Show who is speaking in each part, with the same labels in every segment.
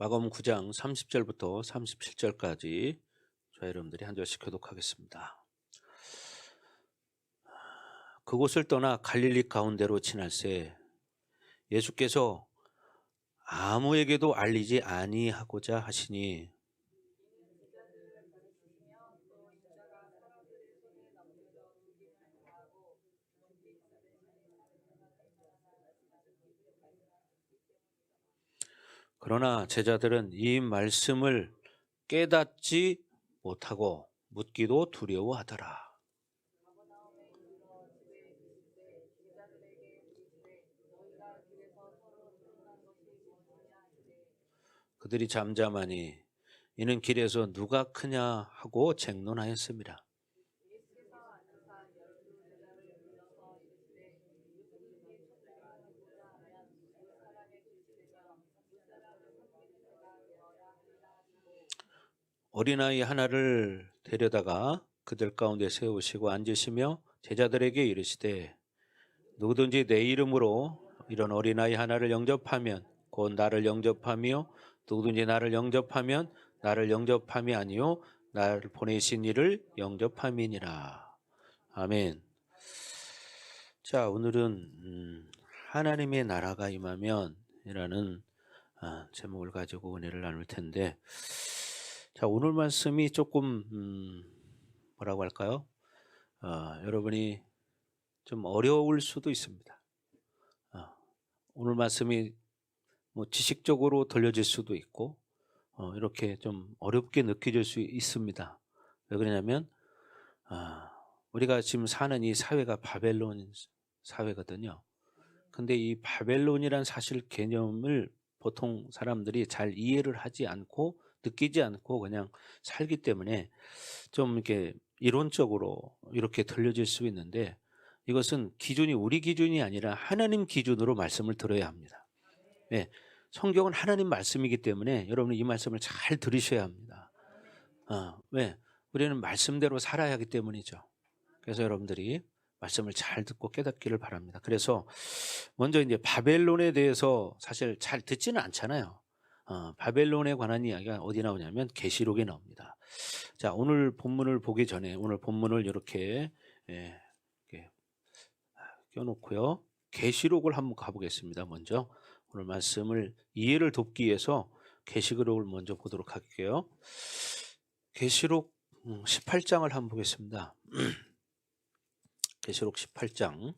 Speaker 1: 마가복음 9장 30절부터 37절까지 저희 여러분들이 한 절씩 교독하겠습니다. 그곳을 떠나 갈릴리 가운데로 지날새 예수께서 아무에게도 알리지 아니하고자 하시니 그러나 제자들은 이 말씀을 깨닫지 못하고 묻기도 두려워하더라. 그들이 잠잠하니 이는 길에서 누가 크냐 하고 쟁론하였습니다. 어린아이 하나를 데려다가 그들 가운데 세우시고 앉으시며 제자들에게 이르시되 누구든지 내 이름으로 이런 어린아이 하나를 영접하면 곧 나를 영접하며 누구든지 나를 영접하면 나를 영접함이 아니요 나를 보내신 이를 영접함이니라. 아멘. 자, 오늘은 하나님의 나라가 임하면 이라는 제목을 가지고 은혜를 나눌 텐데, 자, 오늘 말씀이 조금 뭐라고 할까요? 여러분이 좀 어려울 수도 있습니다. 오늘 말씀이 뭐 지식적으로 들려질 수도 있고 이렇게 좀 어렵게 느껴질 수 있습니다. 왜 그러냐면 우리가 지금 사는 이 사회가 바벨론 사회거든요. 근데 이 바벨론이란 사실 개념을 보통 사람들이 잘 이해를 하지 않고 느끼지 않고 그냥 살기 때문에 좀 이렇게 이론적으로 이렇게 들려질 수 있는데, 이것은 기준이 우리 기준이 아니라 하나님 기준으로 말씀을 들어야 합니다. 네, 성경은 하나님 말씀이기 때문에 여러분은 이 말씀을 잘 들으셔야 합니다. 왜? 우리는 말씀대로 살아야 하기 때문이죠. 그래서 여러분들이 말씀을 잘 듣고 깨닫기를 바랍니다. 그래서 먼저 이제 바벨론에 대해서 사실 잘 듣지는 않잖아요. 바벨론에 관한 이야기가 어디 나오냐면 계시록에 나옵니다. 자, 오늘 본문을 보기 전에 오늘 본문을 이렇게 껴놓고요. 계시록을 한번 가보겠습니다. 먼저 오늘 말씀을 이해를 돕기 위해서 계시록을 먼저 보도록 할게요. 계시록 18장을 한번 보겠습니다. 계시록 18장.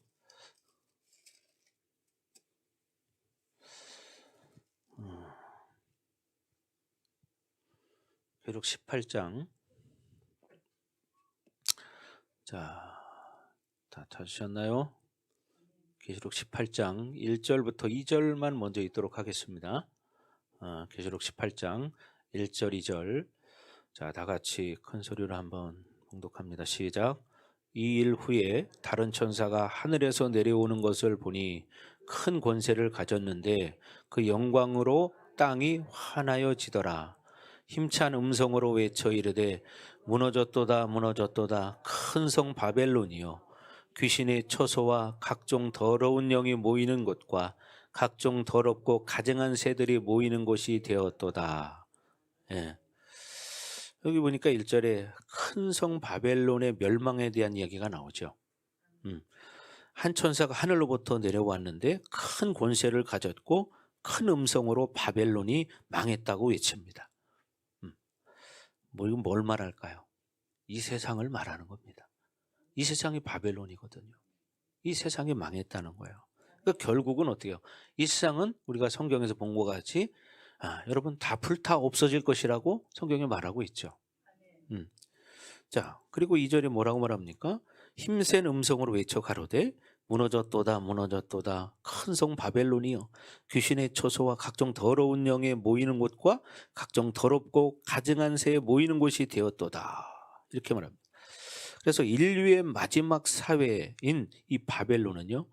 Speaker 1: 계시록 18장. 자, 다 찾으셨나요? 계시록 18장 1절부터 2절만 먼저 읽도록 하겠습니다. 계시록 18장 1절 2절. 자, 다 같이 큰 소리로 한번 봉독합니다. 시작. 이 일 후에 다른 천사가 하늘에서 내려오는 것을 보니 큰 권세를 가졌는데 그 영광으로 땅이 환하여지더라. 힘찬 음성으로 외쳐 이르되 무너졌도다 무너졌도다 큰 성 바벨론이요 귀신의 처소와 각종 더러운 영이 모이는 곳과 각종 더럽고 가증한 새들이 모이는 곳이 되었도다. 예. 여기 보니까 1절에 큰 성 바벨론의 멸망에 대한 이야기가 나오죠. 한 천사가 하늘로부터 내려왔는데 큰 권세를 가졌고 큰 음성으로 바벨론이 망했다고 외칩니다. 이건 뭘 말할까요? 이 세상을 말하는 겁니다. 이 세상이 바벨론이거든요. 이 세상이 망했다는 거예요. 그러니까 결국은 어때요? 이 세상은 우리가 성경에서 본 것 같이 여러분 다 불타 없어질 것이라고 성경이 말하고 있죠. 자, 그리고 2절에 뭐라고 말합니까? 힘센 음성으로 외쳐 가로되 무너졌도다 무너졌도다 큰 성 바벨론이여 귀신의 처소와 각종 더러운 영에 모이는 곳과 각종 더럽고 가증한 새에 모이는 곳이 되었도다. 이렇게 말합니다. 그래서 인류의 마지막 사회인 이 바벨론은요,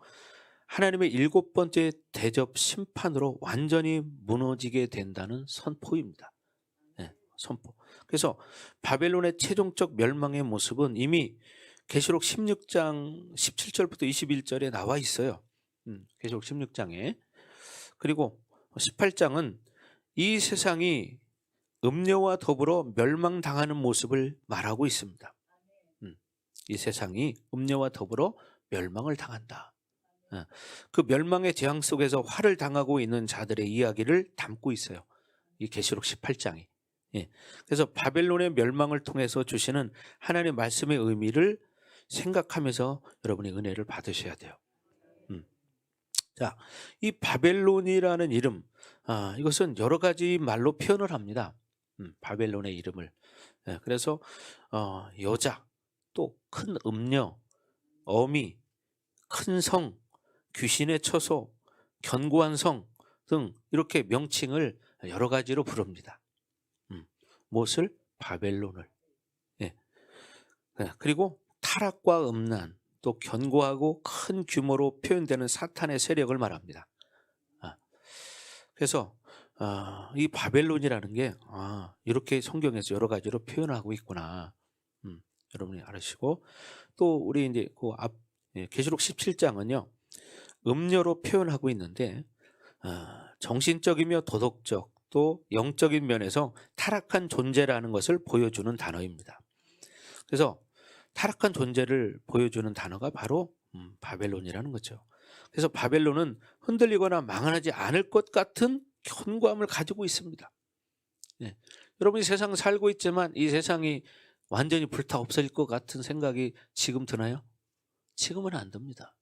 Speaker 1: 하나님의 7번째 대접 심판으로 완전히 무너지게 된다는 선포입니다. 네, 선포. 그래서 바벨론의 최종적 멸망의 모습은 이미 계시록 16장 17절부터 21절에 나와 있어요. 계시록 16장에. 그리고 18장은 이 세상이 음녀와 더불어 멸망당하는 모습을 말하고 있습니다. 이 세상이 음녀와 더불어 멸망을 당한다. 그 멸망의 재앙 속에서 화를 당하고 있는 자들의 이야기를 담고 있어요. 이 계시록 18장이. 그래서 바벨론의 멸망을 통해서 주시는 하나님의 말씀의 의미를 생각하면서 여러분이 은혜를 받으셔야 돼요. 자, 이 바벨론이라는 이름, 이것은 여러 가지 말로 표현을 합니다. 바벨론의 이름을. 그래서 여자, 또 큰 음녀, 어미, 큰 성, 귀신의 처소, 견고한 성 등 이렇게 명칭을 여러 가지로 부릅니다. 무엇을? 바벨론을. 그리고 타락과 음란, 또 견고하고 큰 규모로 표현되는 사탄의 세력을 말합니다. 그래서 이 바벨론이라는 게 이렇게 성경에서 여러 가지로 표현하고 있구나. 여러분이 알으시고, 또 우리 이제 그 앞 계시록 17장은요 음녀로 표현하고 있는데 정신적이며 도덕적 또 영적인 면에서 타락한 존재라는 것을 보여주는 단어입니다. 그래서 타락한 존재를 보여주는 단어가 바로 바벨론이라는 거죠. 그래서 바벨론은 흔들리거나 망하지 않을 것 같은 견고함을 가지고 있습니다. 여러분이 세상 살고 있지만 이 세상이 완전히 불타 없어질 것 같은 생각이 지금 드나요? 지금은 안 듭니다.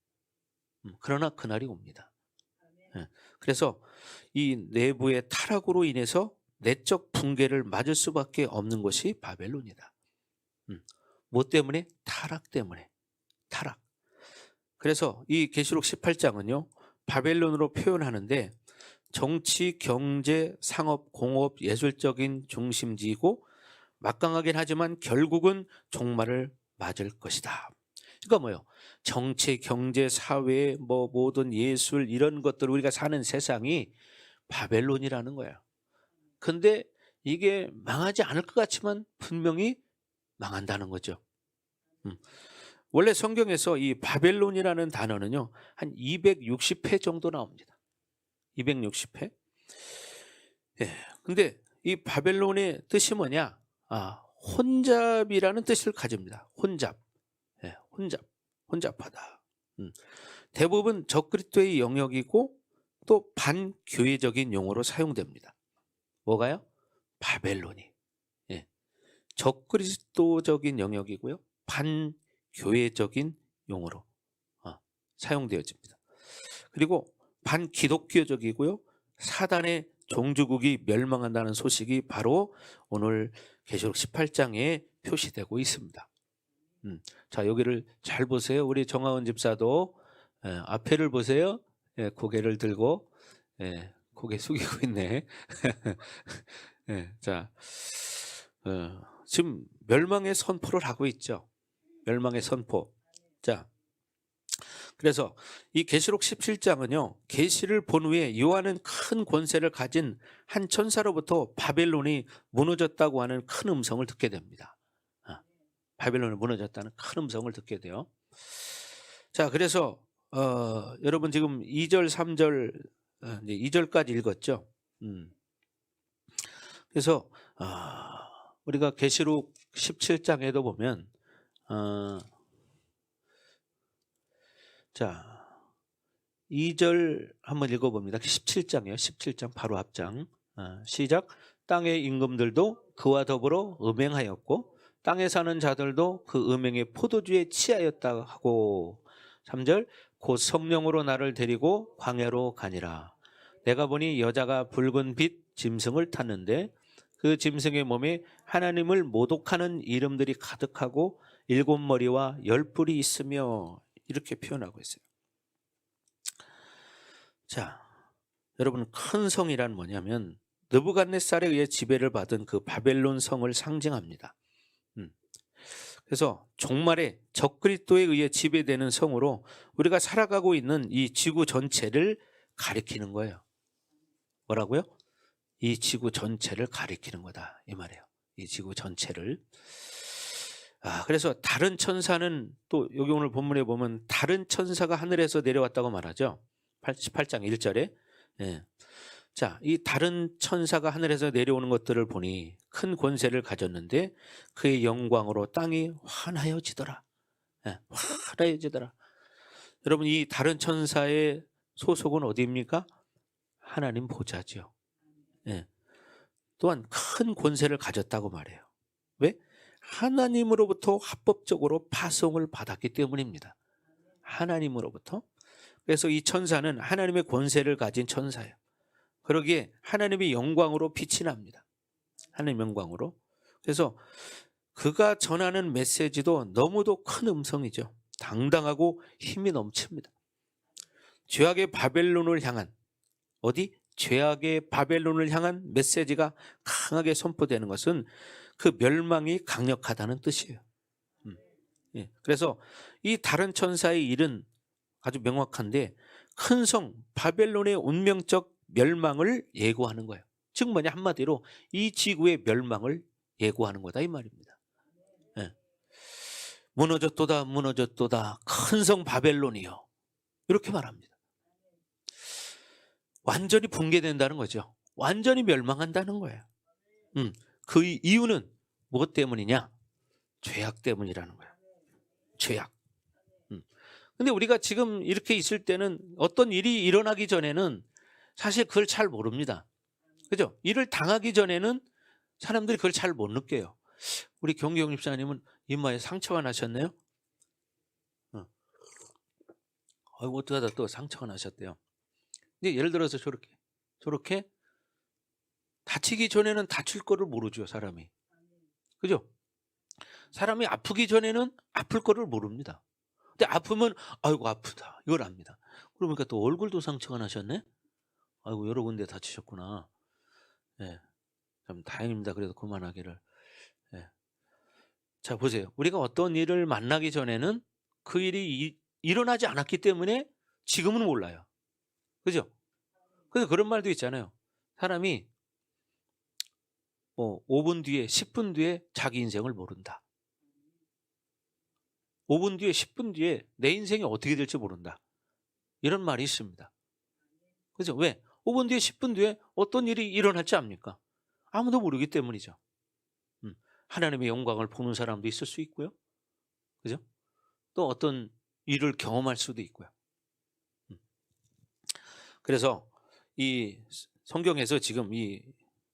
Speaker 1: 그러나 그날이 옵니다. 그래서 이 내부의 타락으로 인해서 내적 붕괴를 맞을 수밖에 없는 것이 바벨론이다. 뭐 때문에? 타락 때문에. 타락. 그래서 이 계시록 18장은요 바벨론으로 표현하는데 정치, 경제, 상업, 공업, 예술적인 중심지이고 막강하긴 하지만 결국은 종말을 맞을 것이다. 그러니까 뭐요? 정치, 경제, 사회, 모든 예술 이런 것들 우리가 사는 세상이 바벨론이라는 거야. 근데 이게 망하지 않을 것 같지만 분명히 망한다는 거죠. 원래 성경에서 이 바벨론이라는 단어는요 한 260회 정도 나옵니다. 260회. 근데 이 바벨론의 뜻이 뭐냐? 혼잡이라는 뜻을 가집니다. 혼잡. 혼잡하다. 대부분 적그리스도의 영역이고 또 반교회적인 용어로 사용됩니다. 뭐가요? 바벨론이. 적그리스도적인 영역이고요. 반교회적인 용어로 사용되어집니다. 그리고 반기독교적이고요. 사단의 종주국이 멸망한다는 소식이 바로 오늘 계시록 18장에 표시되고 있습니다. 자, 여기를 잘 보세요. 우리 정하은 집사도 앞에를 보세요. 고개를 들고 고개 숙이고 있네. 자, 지금 멸망의 선포를 하고 있죠. 멸망의 선포. 자, 그래서 이 계시록 17장은요 계시를 본 후에 요한은 큰 권세를 가진 한 천사로부터 바벨론이 무너졌다고 하는 큰 음성을 듣게 됩니다. 바벨론이 무너졌다는 큰 음성을 듣게 돼요. 자, 그래서 여러분 지금 2절 3절 2절까지 읽었죠. 그래서 우리가 계시록 17장에도 보면 자 2절 한번 읽어봅니다. 17장이요. 17장 바로 앞장. 시작. 땅의 임금들도 그와 더불어 음행하였고 땅에 사는 자들도 그 음행의 포도주에 취하였다 하고 3절. 곧 성령으로 나를 데리고 광야로 가니라. 내가 보니 여자가 붉은 빛 짐승을 탔는데 그 짐승의 몸에 하나님을 모독하는 이름들이 가득하고 7머리와 10뿔이 있으며 이렇게 표현하고 있어요. 자, 여러분 큰 성이란 뭐냐면 느부갓네살에 의해 지배를 받은 그 바벨론 성을 상징합니다. 그래서 종말에 적그리스도에 의해 지배되는 성으로 우리가 살아가고 있는 이 지구 전체를 가리키는 거예요. 뭐라고요? 이 지구 전체를 가리키는 거다 이 말이에요. 이 지구 전체를. 그래서 다른 천사는 또 여기 오늘 본문에 보면 다른 천사가 하늘에서 내려왔다고 말하죠. 18장 1절에. 자, 이 다른 천사가 하늘에서 내려오는 것들을 보니 큰 권세를 가졌는데 그의 영광으로 땅이 환하여지더라. 예, 환하여지더라. 여러분, 이 다른 천사의 소속은 어디입니까? 하나님 보좌죠. 예. 또한 큰 권세를 가졌다고 말해요. 왜? 하나님으로부터 합법적으로 파송을 받았기 때문입니다. 하나님으로부터. 그래서 이 천사는 하나님의 권세를 가진 천사예요. 그러기에 하나님의 영광으로 빛이 납니다. 하나님 영광으로. 그래서 그가 전하는 메시지도 너무도 큰 음성이죠. 당당하고 힘이 넘칩니다. 죄악의 바벨론을 향한, 어디? 죄악의 바벨론을 향한 메시지가 강하게 선포되는 것은 그 멸망이 강력하다는 뜻이에요. 예. 그래서 이 다른 천사의 일은 아주 명확한데 큰 성 바벨론의 운명적 멸망을 예고하는 거예요. 즉 뭐냐, 한마디로 이 지구의 멸망을 예고하는 거다 이 말입니다. 예. 무너졌도다 무너졌도다 큰 성 바벨론이요, 이렇게 말합니다. 완전히 붕괴된다는 거죠. 완전히 멸망한다는 거예요. 그 이유는 무엇 때문이냐? 죄악 때문이라는 거예요. 죄악. 근데 우리가 지금 이렇게 있을 때는 어떤 일이 일어나기 전에는 사실 그걸 잘 모릅니다. 그죠? 일을 당하기 전에는 사람들이 그걸 잘 못 느껴요. 우리 경경 집사님은 이마에 상처가 나셨네요? 아이고, 어떡하다 또 상처가 나셨대요. 근데 예를 들어서 저렇게 다치기 전에는 다칠 거를 모르죠, 사람이. 그죠? 사람이 아프기 전에는 아플 거를 모릅니다. 근데 아프면 아이고 아프다 이걸 압니다. 그러니까 또 얼굴도 상처가 나셨네. 아이고, 여러 군데 다치셨구나. 예, 참 다행입니다. 그래도 그만하기를. 예. 자, 보세요. 우리가 어떤 일을 만나기 전에는 그 일이 일어나지 않았기 때문에 지금은 몰라요. 그죠? 그래서 그런 말도 있잖아요. 사람이 뭐 5분 뒤에 10분 뒤에 자기 인생을 모른다. 5분 뒤에 10분 뒤에 내 인생이 어떻게 될지 모른다. 이런 말이 있습니다. 그죠? 왜? 5분 뒤에 10분 뒤에 어떤 일이 일어날지 압니까? 아무도 모르기 때문이죠. 하나님의 영광을 보는 사람도 있을 수 있고요. 그죠? 또 어떤 일을 경험할 수도 있고요. 그래서 이 성경에서 지금 이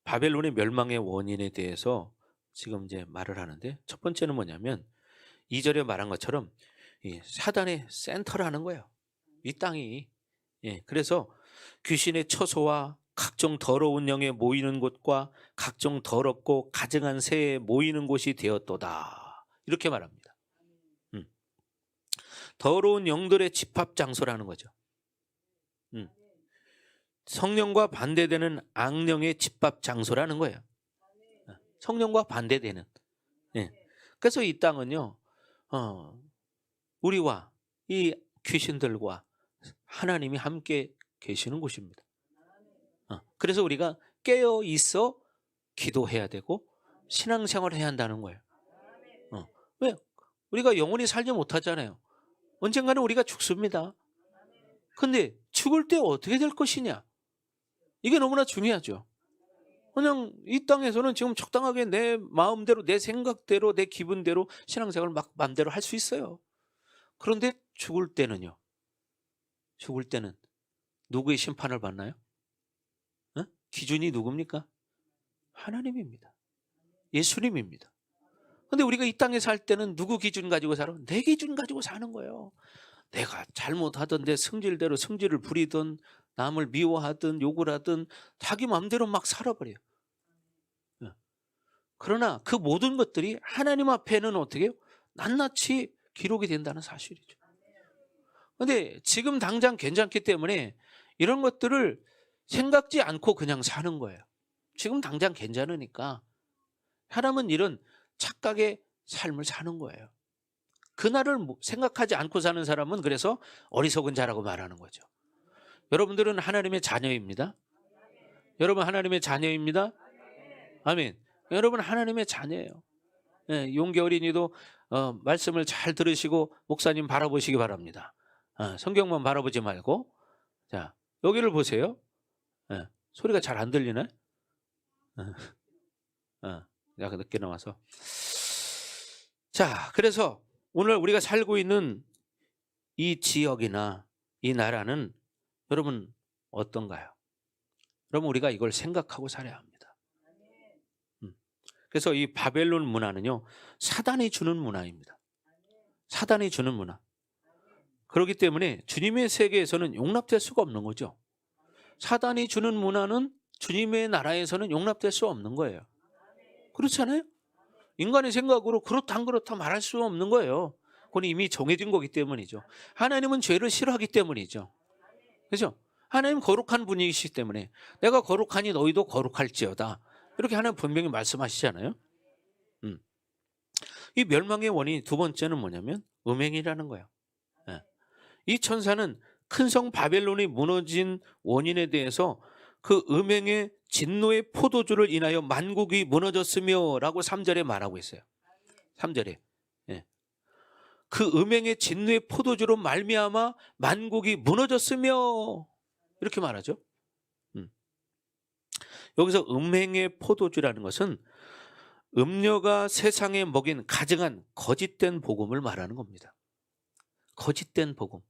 Speaker 1: 바벨론의 멸망의 원인에 대해서 지금 이제 말을 하는데, 첫 번째는 뭐냐면 2절에 말한 것처럼 이 사단의 센터라는 거예요. 이 땅이. 예, 그래서 귀신의 처소와 각종 더러운 영에 모이는 곳과 각종 더럽고 가증한 새에 모이는 곳이 되었도다, 이렇게 말합니다. 더러운 영들의 집합 장소라는 거죠. 성령과 반대되는 악령의 집합 장소라는 거예요. 성령과 반대되는. 예. 그래서 이 땅은요, 우리와 이 귀신들과 하나님이 함께 계시는 곳입니다. 그래서 우리가 깨어 있어 기도해야 되고 신앙생활을 해야 한다는 거예요. 왜? 우리가 영원히 살지 못하잖아요. 언젠가는 우리가 죽습니다. 근데 죽을 때 어떻게 될 것이냐, 이게 너무나 중요하죠. 그냥 이 땅에서는 지금 적당하게 내 마음대로, 내 생각대로, 내 기분대로 신앙생활을 막 마음대로 할 수 있어요. 그런데 죽을 때는요, 죽을 때는 누구의 심판을 받나요? 기준이 누굽니까? 하나님입니다. 예수님입니다. 근데 우리가 이 땅에 살 때는 누구 기준 가지고 살아? 내 기준 가지고 사는 거예요. 내가 잘못하던 내 성질대로 성질을 부리든 남을 미워하든 욕을 하든 자기 마음대로 막 살아버려요. 그러나 그 모든 것들이 하나님 앞에는 어떻게 해요? 낱낱이 기록이 된다는 사실이죠. 근데 지금 당장 괜찮기 때문에 이런 것들을 생각지 않고 그냥 사는 거예요. 지금 당장 괜찮으니까. 사람은 이런 착각의 삶을 사는 거예요. 그날을 생각하지 않고 사는 사람은 그래서 어리석은 자라고 말하는 거죠. 여러분들은 하나님의 자녀입니다. 여러분 하나님의 자녀입니다. 아멘. 여러분 하나님의 자녀예요. 예, 용기 어린이도 말씀을 잘 들으시고 목사님 바라보시기 바랍니다. 성경만 바라보지 말고, 자, 여기를 보세요. 예, 소리가 잘 안 들리네? 내가 늦게 나와서. 자, 그래서 오늘 우리가 살고 있는 이 지역이나 이 나라는 여러분 어떤가요? 여러분 우리가 이걸 생각하고 살아야 합니다. 그래서 이 바벨론 문화는요, 사단이 주는 문화입니다. 사단이 주는 문화. 그렇기 때문에 주님의 세계에서는 용납될 수가 없는 거죠. 사단이 주는 문화는 주님의 나라에서는 용납될 수 없는 거예요. 그렇잖아요? 인간의 생각으로 그렇다 안 그렇다 말할 수 없는 거예요. 그건 이미 정해진 거기 때문이죠. 하나님은 죄를 싫어하기 때문이죠. 그렇죠? 하나님 거룩한 분이시기 때문에 내가 거룩하니 너희도 거룩할지어다. 이렇게 하나님 분명히 말씀하시잖아요. 이 멸망의 원인 두 번째는 뭐냐면 음행이라는 거예요. 이 천사는 큰 성 바벨론이 무너진 원인에 대해서 그 음행의 진노의 포도주를 인하여 만국이 무너졌으며 라고 3절에 말하고 있어요. 3절에. 그 음행의 진노의 포도주로 말미암아 만국이 무너졌으며 이렇게 말하죠. 여기서 음행의 포도주라는 것은 음료가 세상에 먹인 가증한 거짓된 복음을 말하는 겁니다. 거짓된 복음.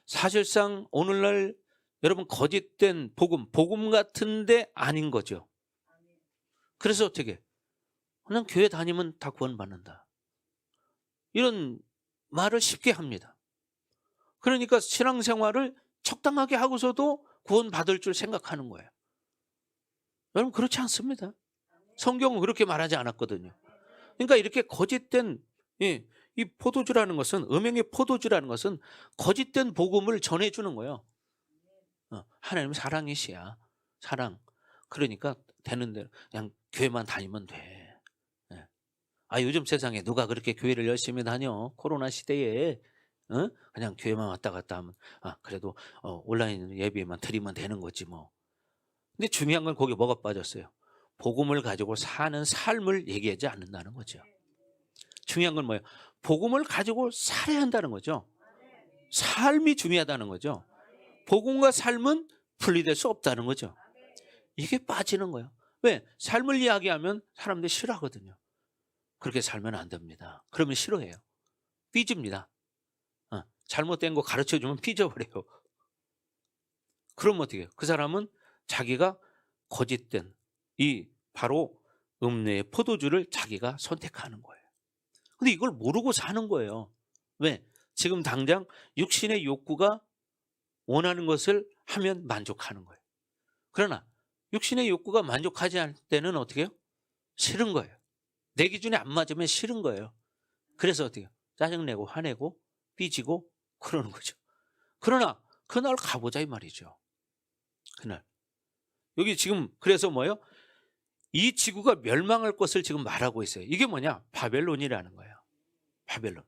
Speaker 1: 사실상 오늘날 여러분 거짓된 복음 같은데 아닌 거죠. 그래서 어떻게? 그냥 교회 다니면 다 구원받는다. 이런 말을 쉽게 합니다. 그러니까 신앙생활을 적당하게 하고서도 구원받을 줄 생각하는 거예요. 여러분 그렇지 않습니다. 성경은 그렇게 말하지 않았거든요. 그러니까 이렇게 거짓된 이 포도주라는 것은, 음행의 포도주라는 것은 거짓된 복음을 전해주는 거예요. 하나님 사랑이시야. 사랑. 그러니까 되는 대로 그냥 교회만 다니면 돼. 요즘 세상에 누가 그렇게 교회를 열심히 다녀? 코로나 시대에. 그냥 교회만 왔다 갔다 하면 그래도 온라인 예배만 드리면 되는 거지 뭐. 근데 중요한 건 거기에 뭐가 빠졌어요? 복음을 가지고 사는 삶을 얘기하지 않는다는 거죠. 중요한 건 뭐예요? 복음을 가지고 살아야 한다는 거죠. 삶이 중요하다는 거죠. 복음과 삶은 분리될 수 없다는 거죠. 이게 빠지는 거예요. 왜? 삶을 이야기하면 사람들이 싫어하거든요. 그렇게 살면 안 됩니다. 그러면 싫어해요. 삐집니다. 잘못된 거 가르쳐주면 삐져버려요. 그럼 어떻게 해요? 그 사람은 자기가 거짓된 이 바로 음료의 포도주를 자기가 선택하는 거예요. 근데 이걸 모르고 사는 거예요. 왜? 지금 당장 육신의 욕구가 원하는 것을 하면 만족하는 거예요. 그러나 육신의 욕구가 만족하지 않을 때는 어떻게 해요? 싫은 거예요. 내 기준에 안 맞으면 싫은 거예요. 그래서 어떻게 해요? 짜증내고 화내고 삐지고 그러는 거죠. 그러나 그날 가보자 이 말이죠. 그날. 여기 지금 그래서 뭐예요? 이 지구가 멸망할 것을 지금 말하고 있어요. 이게 뭐냐? 바벨론이라는 거예요. 바벨론.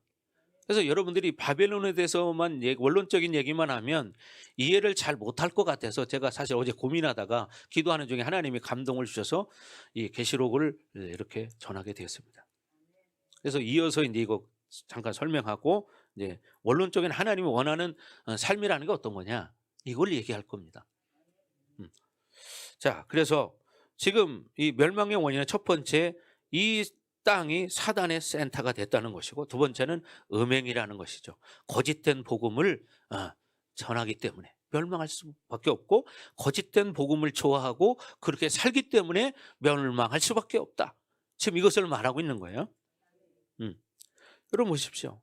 Speaker 1: 그래서 여러분들이 바벨론에 대해서만 원론적인 얘기만 하면 이해를 잘 못할 것 같아서 제가 사실 어제 고민하다가 기도하는 중에 하나님이 감동을 주셔서 이 계시록을 이렇게 전하게 되었습니다. 그래서 이어서 이제 이거 잠깐 설명하고 이제 원론적인 하나님이 원하는 삶이라는 게 어떤 거냐 이걸 얘기할 겁니다. 자, 그래서 지금 이 멸망의 원인은 첫 번째 이 땅이 사단의 센터가 됐다는 것이고 두 번째는 음행이라는 것이죠. 거짓된 복음을 전하기 때문에 멸망할 수밖에 없고 거짓된 복음을 좋아하고 그렇게 살기 때문에 멸망할 수밖에 없다. 지금 이것을 말하고 있는 거예요. 여러분 보십시오.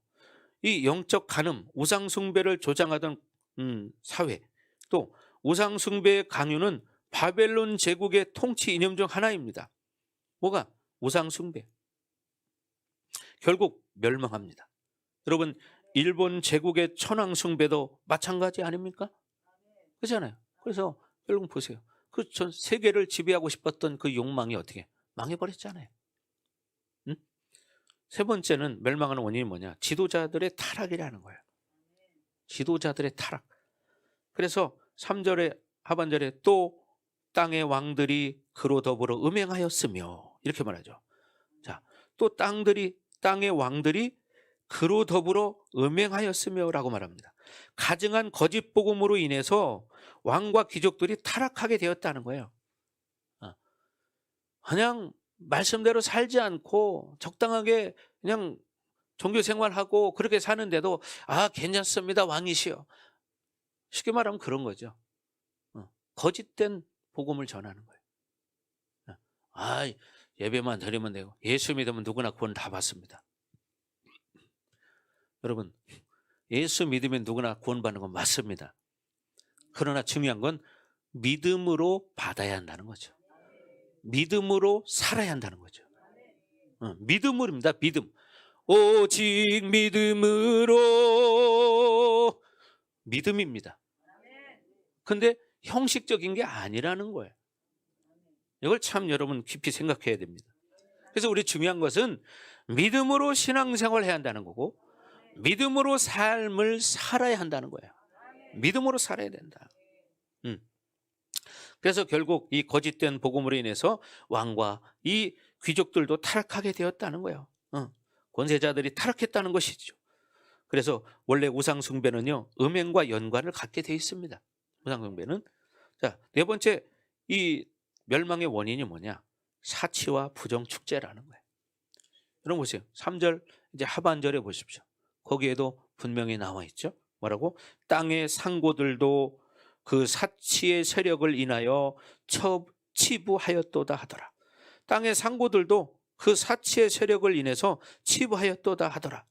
Speaker 1: 이 영적 간음, 우상숭배를 조장하던 사회 또 우상숭배의 강요는 바벨론 제국의 통치 이념 중 하나입니다. 뭐가? 우상숭배. 결국 멸망합니다. 여러분 일본 제국의 천황숭배도 마찬가지 아닙니까? 그렇잖아요. 그래서 여러분 보세요. 그 전 세계를 지배하고 싶었던 그 욕망이 어떻게 망해버렸잖아요. 세 번째는 멸망하는 원인이 뭐냐? 지도자들의 타락이라는 거예요. 지도자들의 타락. 그래서 3절에 하반절에 또 땅의 왕들이 그로 더불어 음행하였으며 이렇게 말하죠. 자, 또 땅의 왕들이 그로 더불어 음행하였으며 라고 말합니다. 가증한 거짓 복음으로 인해서 왕과 귀족들이 타락하게 되었다는 거예요. 그냥 말씀대로 살지 않고 적당하게 그냥 종교 생활하고 그렇게 사는데도 괜찮습니다 왕이시여. 쉽게 말하면 그런 거죠. 거짓된 복음을 전하는 거예요. 예배만 드리면 되고 예수 믿으면 누구나 구원 다 받습니다. 여러분, 예수 믿으면 누구나 구원받는 건 맞습니다. 그러나 중요한 건 믿음으로 받아야 한다는 거죠. 믿음으로 살아야 한다는 거죠. 믿음으로입니다. 믿음. 오직 믿음으로. 믿음입니다. 근데 형식적인 게 아니라는 거예요. 이걸 참 여러분 깊이 생각해야 됩니다. 그래서 우리 중요한 것은 믿음으로 신앙생활을 해야 한다는 거고 믿음으로 삶을 살아야 한다는 거예요. 믿음으로 살아야 된다. 그래서 결국 이 거짓된 복음으로 인해서 왕과 이 귀족들도 타락하게 되었다는 거예요. 권세자들이 타락했다는 것이죠. 그래서 원래 우상숭배는요, 음행과 연관을 갖게 되어 있습니다. 우상숭배는. 자, 네 번째, 이 멸망의 원인이 뭐냐? 사치와 부정축제라는 거예요. 여러분 보세요. 3절 이제 하반절에 보십시오. 거기에도 분명히 나와 있죠. 뭐라고? 땅의 상고들도 그 사치의 세력을 인하여 치부하였도다 하더라. 땅의 상고들도 그 사치의 세력을 인해서 치부하였도다 하더라.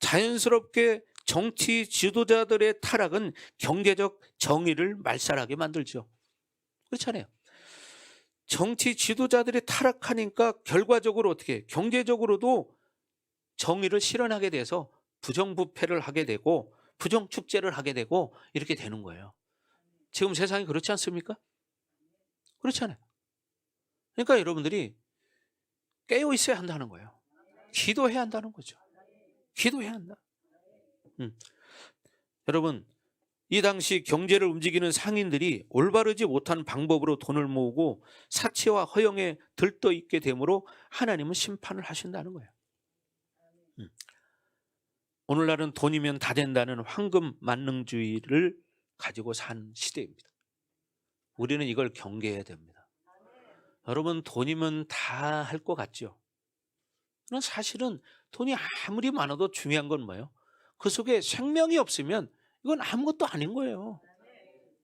Speaker 1: 자연스럽게 정치 지도자들의 타락은 경제적 정의를 말살하게 만들죠. 그렇잖아요. 정치 지도자들이 타락하니까 결과적으로 어떻게 경제적으로도 정의를 실현하게 돼서 부정부패를 하게 되고 부정축제를 하게 되고 이렇게 되는 거예요. 지금 세상이 그렇지 않습니까? 그렇잖아요. 그러니까 여러분들이 깨어 있어야 한다는 거예요. 기도해야 한다는 거죠. 기도해야 한다. 여러분, 이 당시 경제를 움직이는 상인들이 올바르지 못한 방법으로 돈을 모으고 사치와 허영에 들떠 있게 되므로 하나님은 심판을 하신다는 거예요. 오늘날은 돈이면 다 된다는 황금 만능주의를 가지고 산 시대입니다. 우리는 이걸 경계해야 됩니다. 여러분, 돈이면 다 할 것 같죠? 그러나 사실은 돈이 아무리 많아도 중요한 건 뭐예요? 그 속에 생명이 없으면 이건 아무것도 아닌 거예요.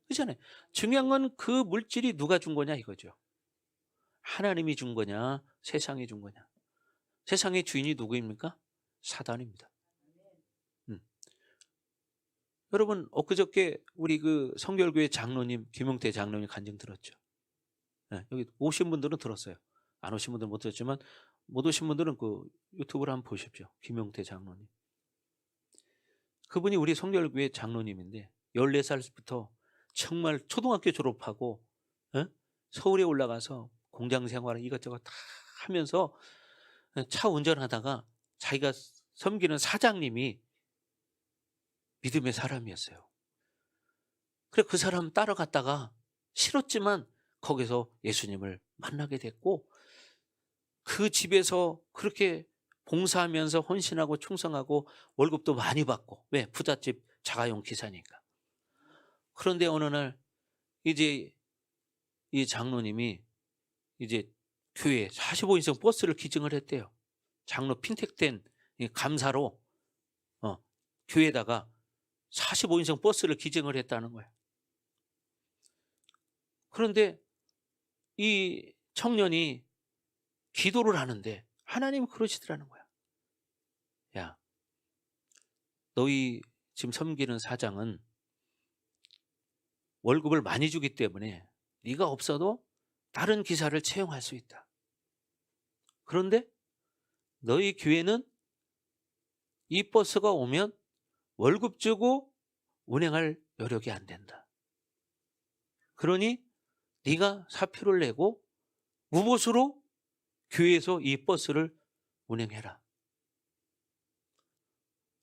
Speaker 1: 그렇잖아요. 중요한 건 그 물질이 누가 준 거냐 이거죠. 하나님이 준 거냐, 세상이 준 거냐. 세상의 주인이 누구입니까? 사단입니다. 여러분, 엊그저께 우리 그 성결교회 장로님, 김용태 장로님 간증 들었죠? 네, 여기 오신 분들은 들었어요. 안 오신 분들은 못 들었지만 못 오신 분들은 그 유튜브를 한번 보십시오. 김용태 장로님. 그분이 우리 성결교회 장로님인데 14살부터 정말 초등학교 졸업하고 서울에 올라가서 공장 생활을 이것저것 다 하면서 차 운전하다가 자기가 섬기는 사장님이 믿음의 사람이었어요. 그래 그 사람 따라갔다가 싫었지만 거기서 예수님을 만나게 됐고 그 집에서 그렇게 봉사하면서 헌신하고 충성하고 월급도 많이 받고 왜? 부잣집 자가용 기사니까. 그런데 어느 날 이제 이 장로님이 이제 교회에 45인승 버스를 기증을 했대요. 장로 핀택된 감사로 교회에다가 45인승 버스를 기증을 했다는 거예요. 그런데 이 청년이 기도를 하는데 하나님은 그러시더라는 거야. 야, 너희 지금 섬기는 사장은 월급을 많이 주기 때문에 네가 없어도 다른 기사를 채용할 수 있다. 그런데 너희 교회는 이 버스가 오면 월급 주고 운행할 여력이 안 된다. 그러니 네가 사표를 내고 무보수로 교회에서 이 버스를 운행해라.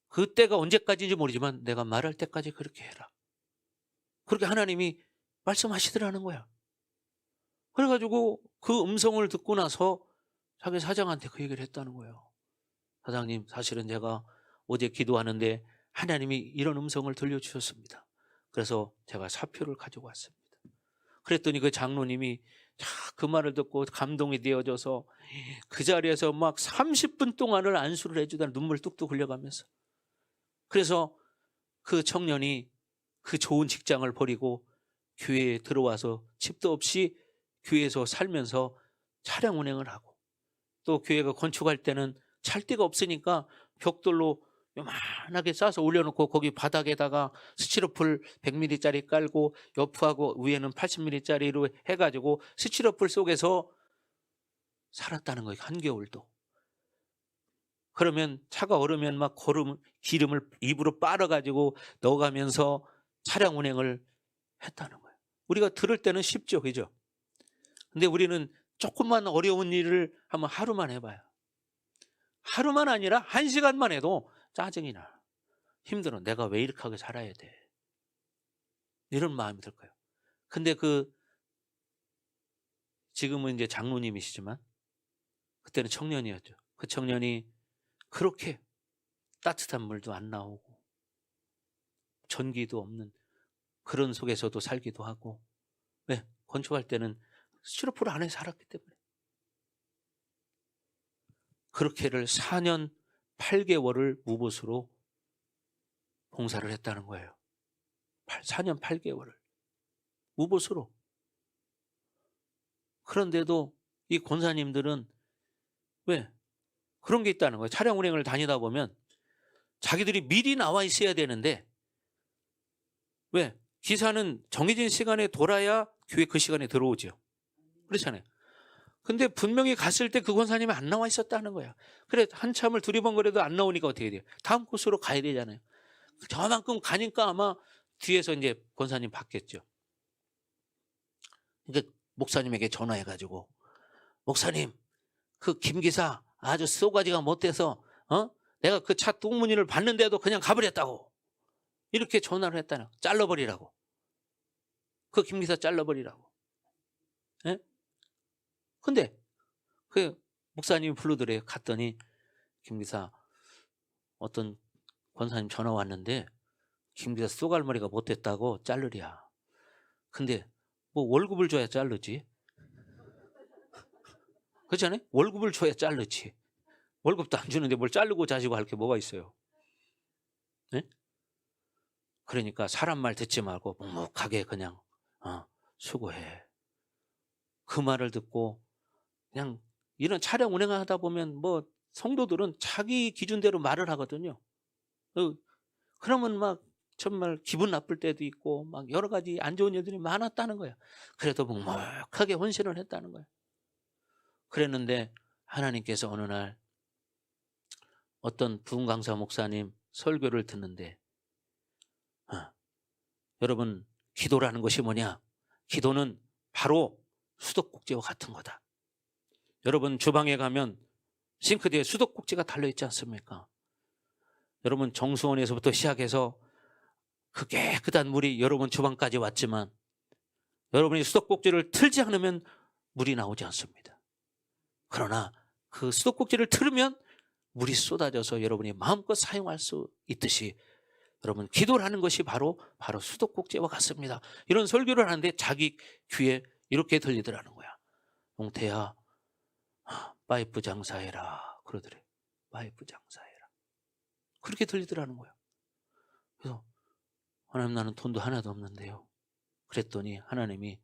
Speaker 1: 그때가 언제까지인지 모르지만 내가 말할 때까지 그렇게 해라. 그렇게 하나님이 말씀하시더라는 거야. 그래가지고 그 음성을 듣고 나서 자기 사장한테 그 얘기를 했다는 거예요. 사장님, 사실은 제가 어제 기도하는데 하나님이 이런 음성을 들려주셨습니다. 그래서 제가 사표를 가지고 왔습니다. 그랬더니 그 장로님이 그 말을 듣고 감동이 되어져서 그 자리에서 막 30분 동안을 안수를 해주다 눈물 뚝뚝 흘려가면서, 그래서 그 청년이 그 좋은 직장을 버리고 교회에 들어와서 집도 없이 교회에서 살면서 차량 운행을 하고, 또 교회가 건축할 때는 찰 데가 없으니까 벽돌로 요만하게 싸서 올려놓고 거기 바닥에다가 스티로폴 100mm짜리 깔고 옆하고 위에는 80mm짜리로 해가지고 스티로폴 속에서 살았다는 거예요. 한겨울도. 그러면 차가 얼으면 막 기름을 입으로 빨아가지고 넣어가면서 차량 운행을 했다는 거예요. 우리가 들을 때는 쉽죠, 그죠? 근데 우리는 조금만 어려운 일을 한번 하루만 해봐요. 하루만 아니라 1시간만 해도 짜증이 나. 힘들어. 내가 왜 이렇게 하게 살아야 돼. 이런 마음이 들 거예요. 근데 지금은 이제 장로님이시지만 그때는 청년이었죠. 그 청년이 그렇게 따뜻한 물도 안 나오고 전기도 없는 그런 속에서도 살기도 하고, 왜? 건축할 때는 스티로폴 안에 살았기 때문에. 그렇게를 4년 8개월을 무보수로 봉사를 했다는 거예요. 4년 8개월을 무보수로. 그런데도 이 권사님들은 왜? 그런 게 있다는 거예요. 차량 운행을 다니다 보면 자기들이 미리 나와 있어야 되는데, 왜? 기사는 정해진 시간에 돌아야 교회 그 시간에 들어오죠. 그렇잖아요. 근데 분명히 갔을 때 그 권사님이 안 나와 있었다는 거야. 그래, 한참을 두리번거려도 안 나오니까 어떻게 돼요? 다음 코스로 가야 되잖아요. 저만큼 가니까 아마 뒤에서 이제 권사님 봤겠죠. 그러니까 목사님에게 전화해가지고, 목사님, 그 김 기사 아주 쏘가지가 못돼서 내가 그 차 똥무늬를 봤는데도 그냥 가버렸다고. 이렇게 전화를 했다는 거야. 잘라버리라고. 그 김 기사 잘라버리라고. 예? 근데 그 목사님이 부르더래요. 갔더니 김 기사 어떤 권사님 전화 왔는데 김 기사 쏘갈머리가 못됐다고 자르랴. 근데 뭐 월급을 줘야 자르지. 그렇잖아요? 월급을 줘야 자르지. 월급도 안 주는데 뭘 자르고 자시고 할 게 뭐가 있어요. 네? 그러니까 사람 말 듣지 말고 묵묵하게 그냥 수고해. 그 말을 듣고 그냥 이런 차량 운행하다 보면 뭐 성도들은 자기 기준대로 말을 하거든요. 그러면 막 정말 기분 나쁠 때도 있고 막 여러 가지 안 좋은 일들이 많았다는 거예요. 그래도 묵묵하게 헌신을 했다는 거예요. 그랬는데 하나님께서 어느 날 어떤 부흥 강사 목사님 설교를 듣는데, 여러분, 기도라는 것이 뭐냐? 기도는 바로 수도꼭지와 같은 거다. 여러분, 주방에 가면 싱크대에 수도꼭지가 달려있지 않습니까? 여러분, 정수원에서부터 시작해서 그 깨끗한 물이 여러분 주방까지 왔지만 여러분이 수도꼭지를 틀지 않으면 물이 나오지 않습니다. 그러나 그 수도꼭지를 틀으면 물이 쏟아져서 여러분이 마음껏 사용할 수 있듯이 여러분, 기도라는 것이 바로 수도꼭지와 같습니다. 이런 설교를 하는데 자기 귀에 이렇게 들리더라는 거야. 용태야, 파이프 장사해라. 그러더래. 파이프 장사해라. 그렇게 들리더라는 거야. 그래서 하나님, 나는 돈도 하나도 없는데요. 그랬더니 하나님이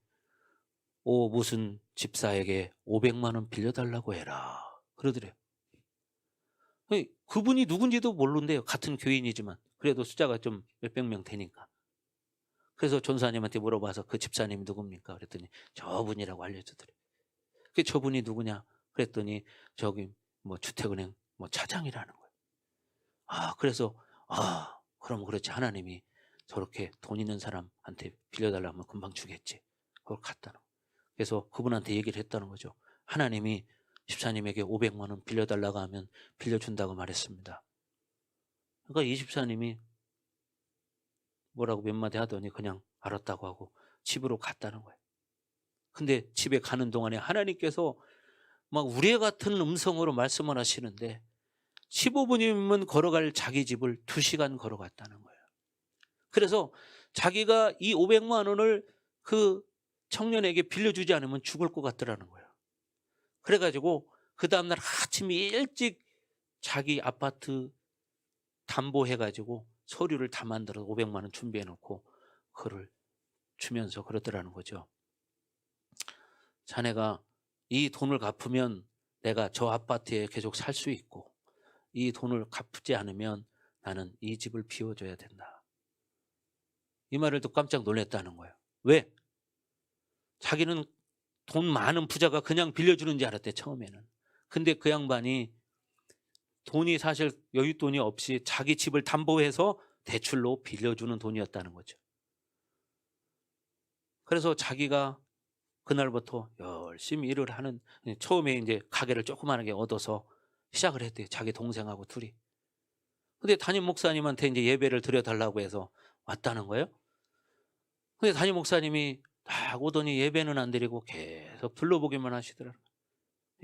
Speaker 1: 무슨 집사에게 500만 원 빌려달라고 해라. 그러더래요. 그분이 누군지도 모르는데요. 같은 교인이지만 그래도 숫자가 좀 몇백 명 되니까. 그래서 전사님한테 물어봐서 그 집사님이 누굽니까? 그랬더니 저분이라고 알려주더래요. 그 저분이 누구냐? 그랬더니 저기 뭐 주택은행 뭐 차장이라는 거예요. 그래서 그럼 그렇지, 하나님이 저렇게 돈 있는 사람한테 빌려달라고 하면 금방 주겠지. 그걸 갖다는 거예요. 그래서 그분한테 얘기를 했다는 거죠. 하나님이 집사님에게 500만 원 빌려달라고 하면 빌려준다고 말했습니다. 그러니까 이 집사님이 뭐라고 몇 마디 하더니 그냥 알았다고 하고 집으로 갔다는 거예요. 근데 집에 가는 동안에 하나님께서 막 우레 같은 음성으로 말씀을 하시는데 15분이면 걸어갈 자기 집을 2시간 걸어갔다는 거예요. 그래서 자기가 이 500만 원을 그 청년에게 빌려주지 않으면 죽을 것 같더라는 거예요. 그래가지고 그 다음날 아침 일찍 자기 아파트 담보해가지고 서류를 다 만들어서 500만 원 준비해놓고 그걸 주면서 그러더라는 거죠. 자네가 이 돈을 갚으면 내가 저 아파트에 계속 살 수 있고, 이 돈을 갚지 않으면 나는 이 집을 비워줘야 된다. 이 말을 듣고 깜짝 놀랐다는 거예요. 왜? 자기는 돈 많은 부자가 그냥 빌려주는 줄 알았대, 처음에는. 근데 그 양반이 돈이 사실 여윳돈이 없이 자기 집을 담보해서 대출로 빌려주는 돈이었다는 거죠. 그래서 자기가 그날부터 열심히 일을 하는, 처음에 이제 가게를 조그만하게 얻어서 시작을 했대요. 자기 동생하고 둘이. 근데 담임 목사님한테 이제 예배를 드려달라고 해서 왔다는 거예요. 근데 담임 목사님이 딱 오더니 예배는 안 드리고 계속 둘러보기만 하시더라고요.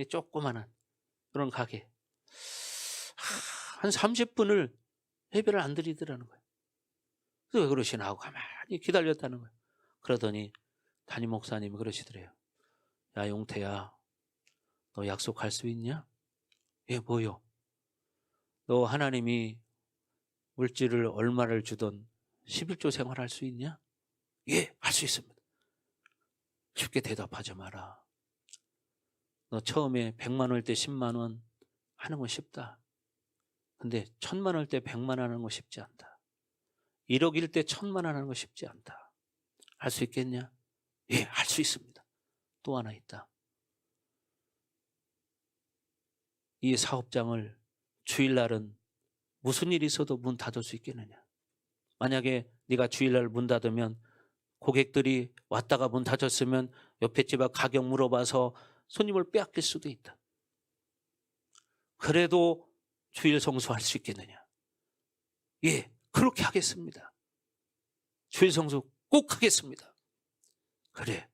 Speaker 1: 조그만한 그런 가게. 한 30분을 예배를 안 드리더라는 거예요. 그래서 왜 그러시나 하고 가만히 기다렸다는 거예요. 그러더니 담임 목사님이 그러시더래요. 야, 용태야, 너 약속할 수 있냐? 예, 뭐요? 너 하나님이 물질을 얼마를 주던 11조 생활할 수 있냐? 예, 할 수 있습니다. 쉽게 대답하지 마라. 너 처음에 100만 원일 때 10만 원 하는 건 쉽다. 근데 1000만 원일 때 100만 원 하는 건 쉽지 않다. 1억일 때 1000만 원 하는 건 쉽지 않다. 할 수 있겠냐? 예, 할 수 있습니다. 또 하나 있다. 이 사업장을 주일날은 무슨 일이 있어도 문 닫을 수 있겠느냐? 만약에 네가 주일날 문 닫으면 고객들이 왔다가 문 닫았으면 옆에 집 앞 가격 물어봐서 손님을 빼앗길 수도 있다. 그래도 주일 성수할 수 있겠느냐? 예, 그렇게 하겠습니다. 주일 성수 꼭 하겠습니다. 그래.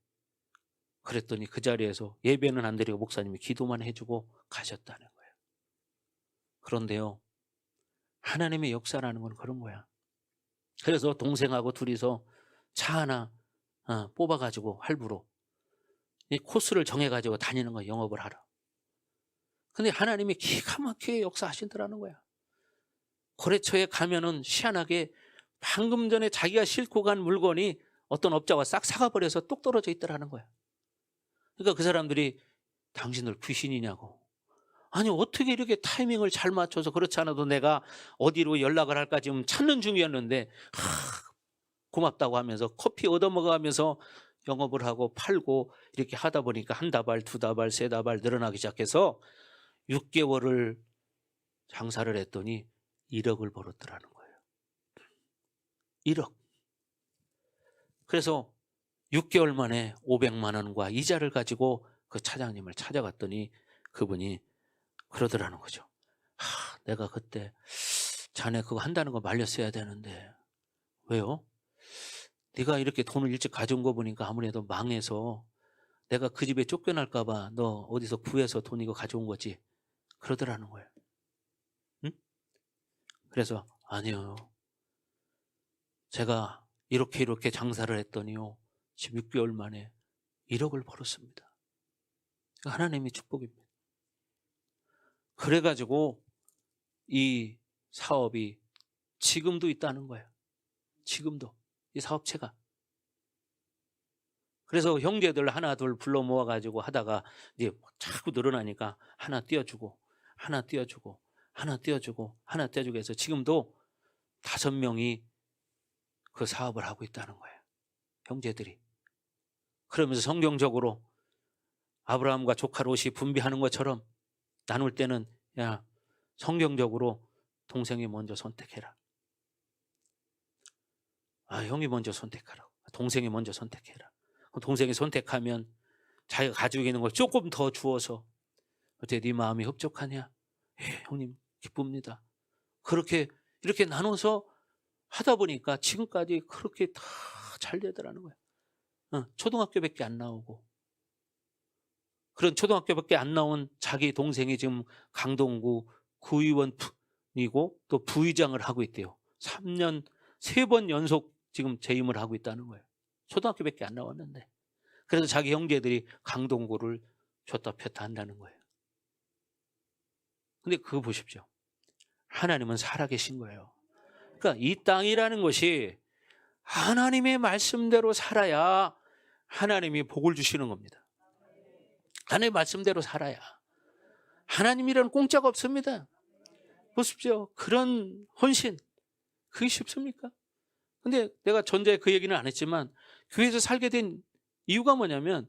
Speaker 1: 그랬더니 그 자리에서 예배는 안 드리고 목사님이 기도만 해주고 가셨다는 거예요. 그런데요, 하나님의 역사라는 건 그런 거야. 그래서 동생하고 둘이서 차 하나 뽑아가지고 할부로 이 코스를 정해가지고 다니는 거야, 영업을 하러. 근데 하나님이 기가 막히게 역사하신다라는 거야. 거래처에 가면은 희한하게 방금 전에 자기가 싣고 간 물건이 어떤 업자가 싹 사가버려서 뚝 떨어져 있더라는 거야. 그러니까 그 사람들이 당신들 귀신이냐고. 아니, 어떻게 이렇게 타이밍을 잘 맞춰서, 그렇지 않아도 내가 어디로 연락을 할까 지금 찾는 중이었는데 고맙다고 하면서 커피 얻어먹어가면서 영업을 하고 팔고 이렇게 하다 보니까 한 다발, 두 다발, 세 다발 늘어나기 시작해서 6개월을 장사를 했더니 1억을 벌었더라는 거예요. 1억. 그래서 6개월 만에 500만 원과 이자를 가지고 그 차장님을 찾아갔더니 그분이 그러더라는 거죠. 내가 그때 자네 그거 한다는 거 말렸어야 되는데. 왜요? 네가 이렇게 돈을 일찍 가져온 거 보니까 아무래도 망해서 내가 그 집에 쫓겨날까 봐 너 어디서 구해서 돈 이거 가져온 거지. 그러더라는 거예요. 응? 그래서 아니요. 제가 이렇게 장사를 했더니요, 16개월 만에 1억을 벌었습니다. 하나님의 축복입니다. 그래가지고 이 사업이 지금도 있다는 거예요. 지금도 이 사업체가. 그래서 형제들 하나 둘 불러 모아가지고 하다가 이제 자꾸 늘어나니까 하나 띄워주고 하나 띄워주고 하나 띄워주고 하나 띄워주고 해서 지금도 5명이 그 사업을 하고 있다는 거예요. 형제들이. 그러면서 성경적으로 아브라함과 조카 롯이 분비하는 것처럼 나눌 때는 야, 성경적으로 동생이 먼저 선택해라. 형이 먼저 선택하라고. 동생이 먼저 선택해라. 동생이 선택하면 자기가 가지고 있는 걸 조금 더 주어서 어때 네 마음이 흡족하냐? 예, 형님 기쁩니다. 그렇게 이렇게 나눠서 하다 보니까 지금까지 그렇게 다 잘 되더라는 거예요. 초등학교밖에 안 나오고 그런 초등학교밖에 안 나온 자기 동생이 지금 강동구 구의원이고 또 부의장을 하고 있대요. 3년 3번 연속 지금 재임을 하고 있다는 거예요. 초등학교밖에 안 나왔는데. 그래서 자기 형제들이 강동구를 줬다 폈다 한다는 거예요. 근데 그거 보십시오. 하나님은 살아계신 거예요. 그러니까 이 땅이라는 것이 하나님의 말씀대로 살아야 하나님이 복을 주시는 겁니다. 하나님의 말씀대로 살아야. 하나님이라는 공짜가 없습니다. 보십시오. 그런 헌신, 그게 쉽습니까? 근데 내가 전자에 그 얘기는 안 했지만 교회에서 살게 된 이유가 뭐냐면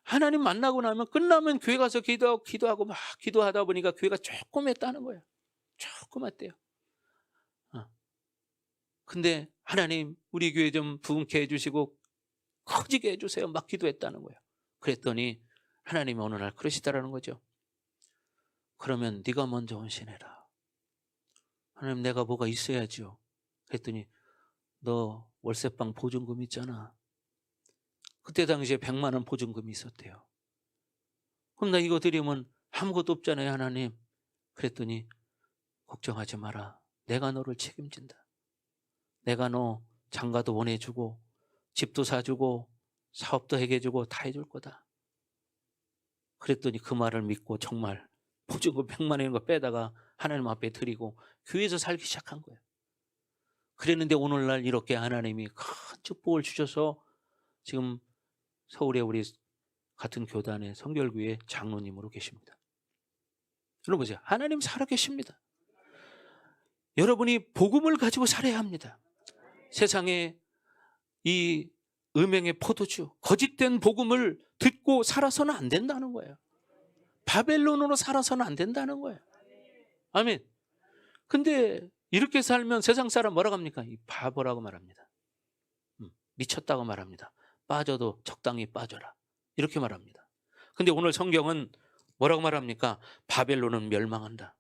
Speaker 1: 하나님 만나고 나면 끝나면 교회 가서 기도하고 막 기도하다 보니까 교회가 조그맸다는 거예요. 조그맣대요. 근데 하나님 우리 교회 좀 부흥케 해주시고 커지게 해주세요. 막 기도했다는 거예요. 그랬더니 하나님이 어느 날 그러시더라는 거죠. 그러면 네가 먼저 헌신해라. 하나님 내가 뭐가 있어야죠. 그랬더니 너 월세방 보증금 있잖아. 그때 당시에 100만 원 보증금이 있었대요. 그럼 나 이거 드리면 아무것도 없잖아요 하나님. 그랬더니 걱정하지 마라. 내가 너를 책임진다. 내가 너 장가도 보내주고 집도 사주고 사업도 해주고 다 해줄 거다. 그랬더니 그 말을 믿고 정말 보증금 100만 원인 거 빼다가 하나님 앞에 드리고 교회에서 살기 시작한 거예요. 그랬는데 오늘날 이렇게 하나님이 큰 축복을 주셔서 지금 서울에 우리 같은 교단의 성결교회 장로님으로 계십니다. 여러분 보세요. 하나님 살아계십니다. 여러분이 복음을 가지고 살아야 합니다. 세상에 이 음행의 포도주, 거짓된 복음을 듣고 살아서는 안 된다는 거예요. 바벨론으로 살아서는 안 된다는 거예요. 아멘. 근데 이렇게 살면 세상 사람 뭐라고 합니까? 이 바보라고 말합니다. 미쳤다고 말합니다. 빠져도 적당히 빠져라. 이렇게 말합니다. 근데 오늘 성경은 뭐라고 말합니까? 바벨론은 멸망한다.